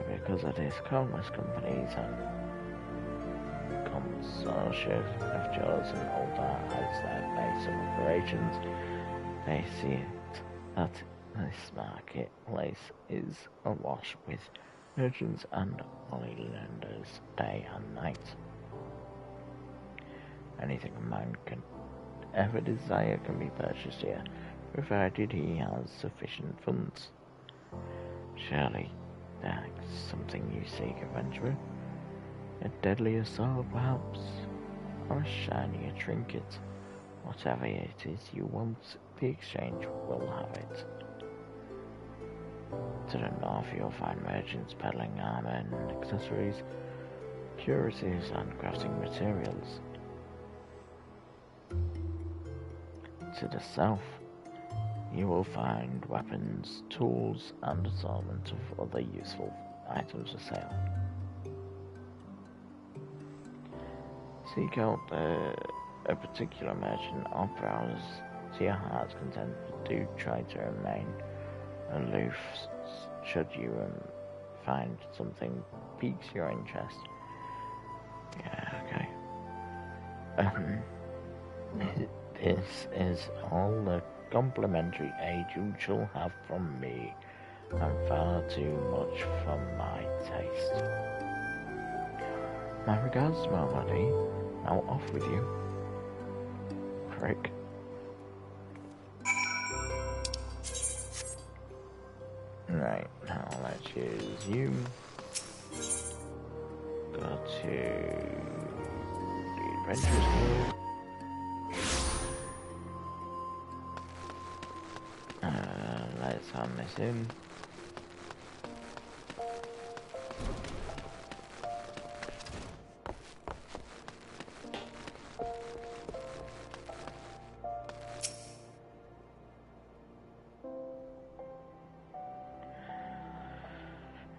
Because of this, countless companies and consortia have chosen Old Dar as their base of operations. They see it that this marketplace is awash with merchants and moneylenders day and night. Anything a man can ever desire can be purchased here, provided he has sufficient funds. Surely there is something you seek, adventurer? A deadlier sword, perhaps? Or a shinier trinket? Whatever it is you want, the exchange will have it. To the north you'll find merchants peddling armor and accessories, curiosities and crafting materials. To the south you will find weapons, tools, and assortment of other useful items for sale. Seek out a particular merchant or browse to your heart's content, but do try to remain aloof should you find something piques your interest. Yeah, okay. This is all the complimentary aid you shall have from me, and far too much for my taste. My regards, Marmody. Now off with you, prick. Right, now let's use you. Go to the Adventures Guild. Let's hand this in.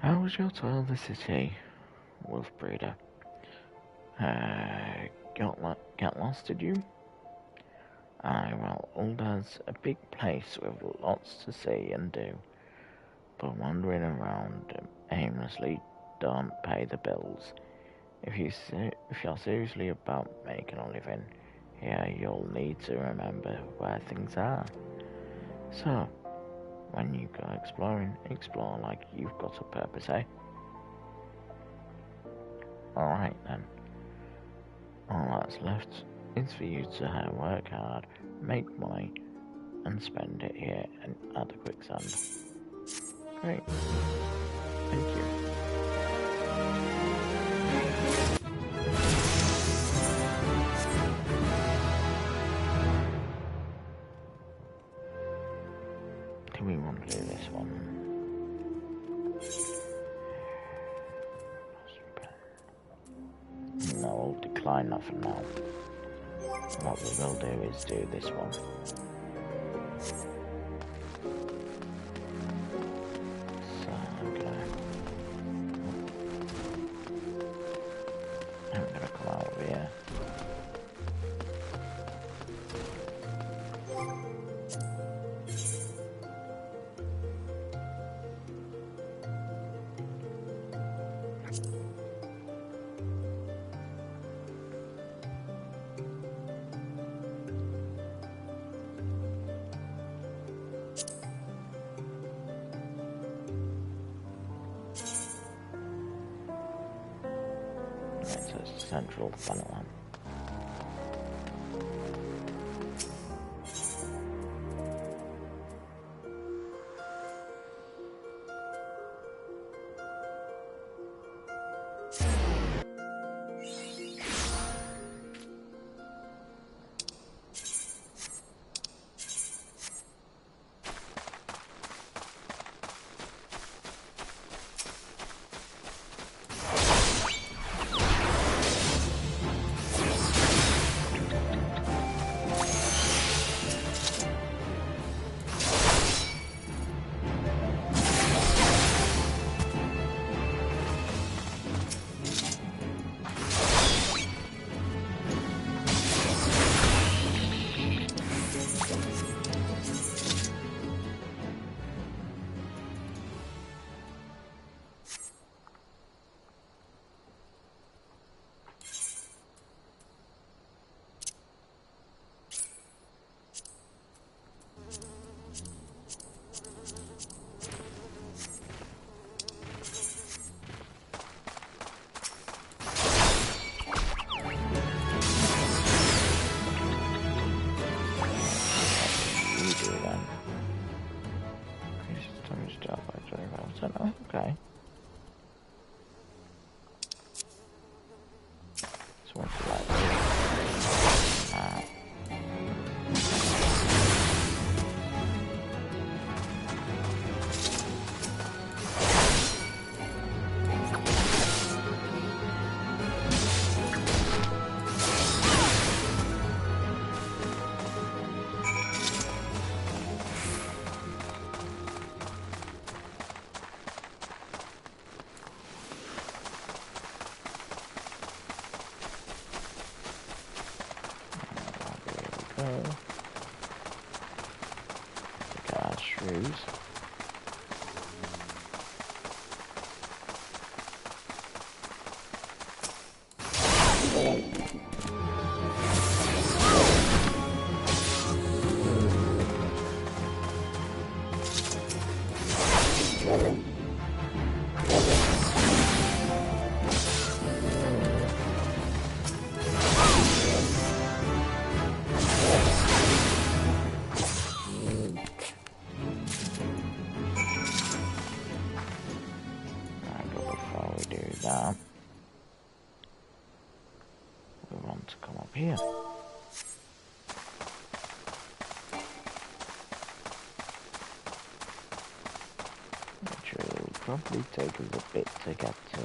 How was your tour of the city, Wolf Breeder? Get lost, did you? Aye, well, Uldar's a big place with lots to see and do, but wandering around aimlessly don't pay the bills. If you're seriously about making a living here, you'll need to remember where things are. So, when you go exploring, explore like you've got a purpose, eh? Alright then. All that's left is for you to work hard, make money, and spend it here and at the quicksand. Great. Thank you. I'll decline that for now. What we will do is do this one. So I'm gonna come out over here. Central funnel. Okay. So what's that? Got shrews. We want to come up here. Which will probably take us a bit to get to.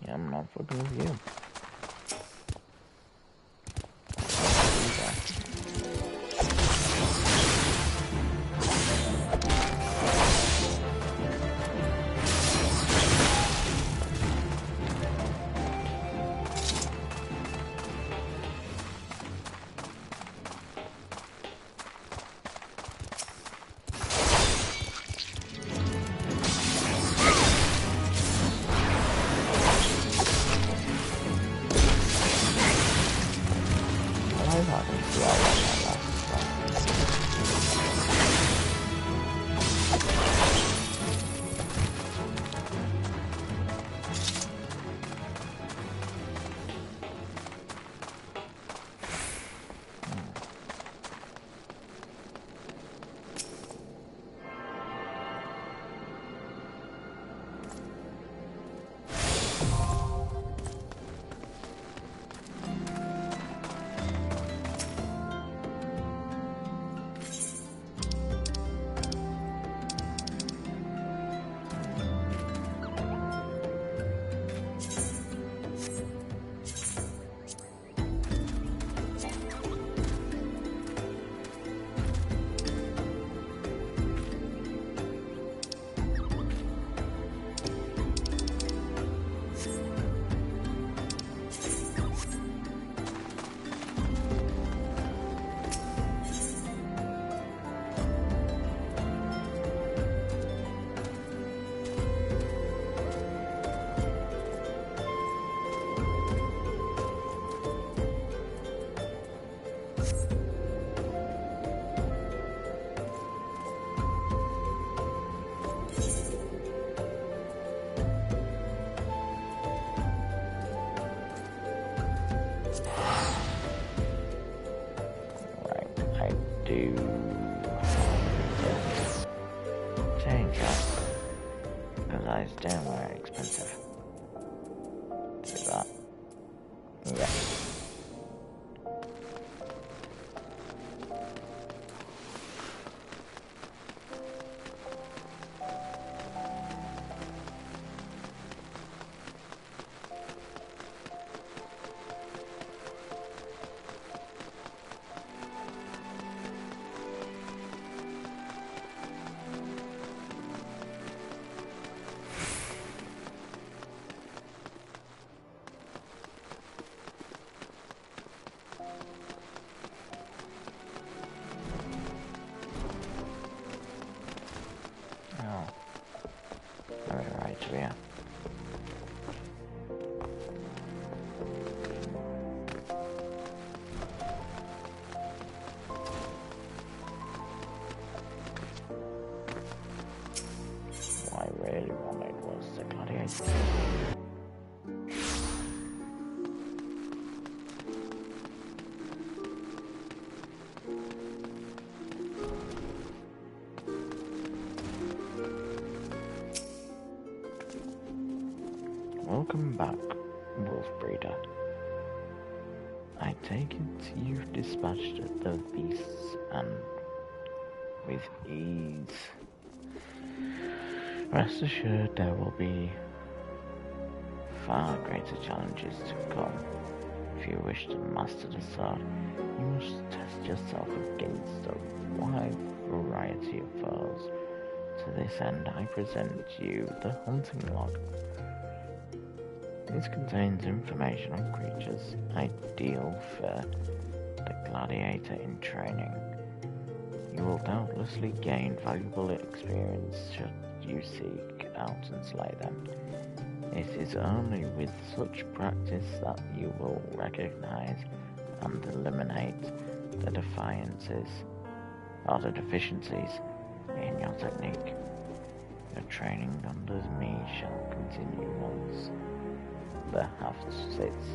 Yeah, I'm not fucking with you. merchandise downright expensive. Do that. Yeah. Yeah. What I really wanted was the gladiator. Welcome back, Wolf Breeder. I take it you've dispatched the beasts and with ease. Rest assured there will be far greater challenges to come. If you wish to master the sword, you must test yourself against a wide variety of foes. To this end, I present you the hunting log. This contains information on creatures ideal for the gladiator in training. You will doubtlessly gain valuable experience should you seek out and slay them. It is only with such practice that you will recognize and eliminate the deficiencies in your technique. Your training under me shall continue once the haft sits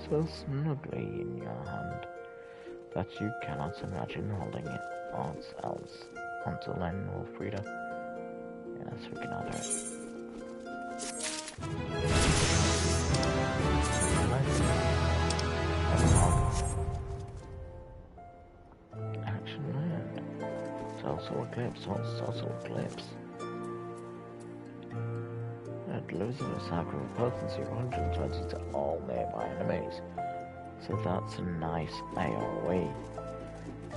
so snugly in your hand that you cannot imagine holding it else. Until then, Wolf Breeder. Yes, we can all do it. Action learned. Total eclipse. It delivers an attack with a potency of 120 to all nearby enemies. So that's a nice AoE. I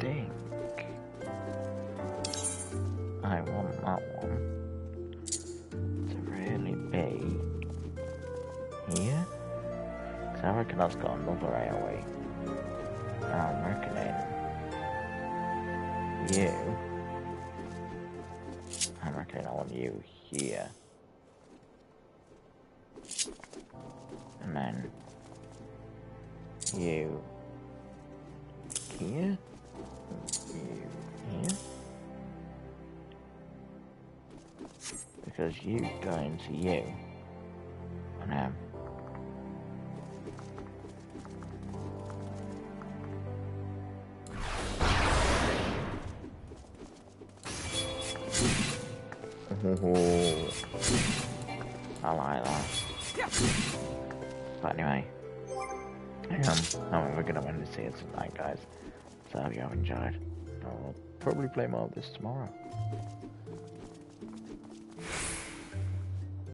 think I want that one to really be here. Because I reckon that's got another AoE. And I'm reckoning you. I'm reckoning I want you here. And then you here. You here. Because you go into you. And I like that. But anyway, we're gonna end this here tonight, guys. So I hope you have enjoyed. I'll probably play more of this tomorrow.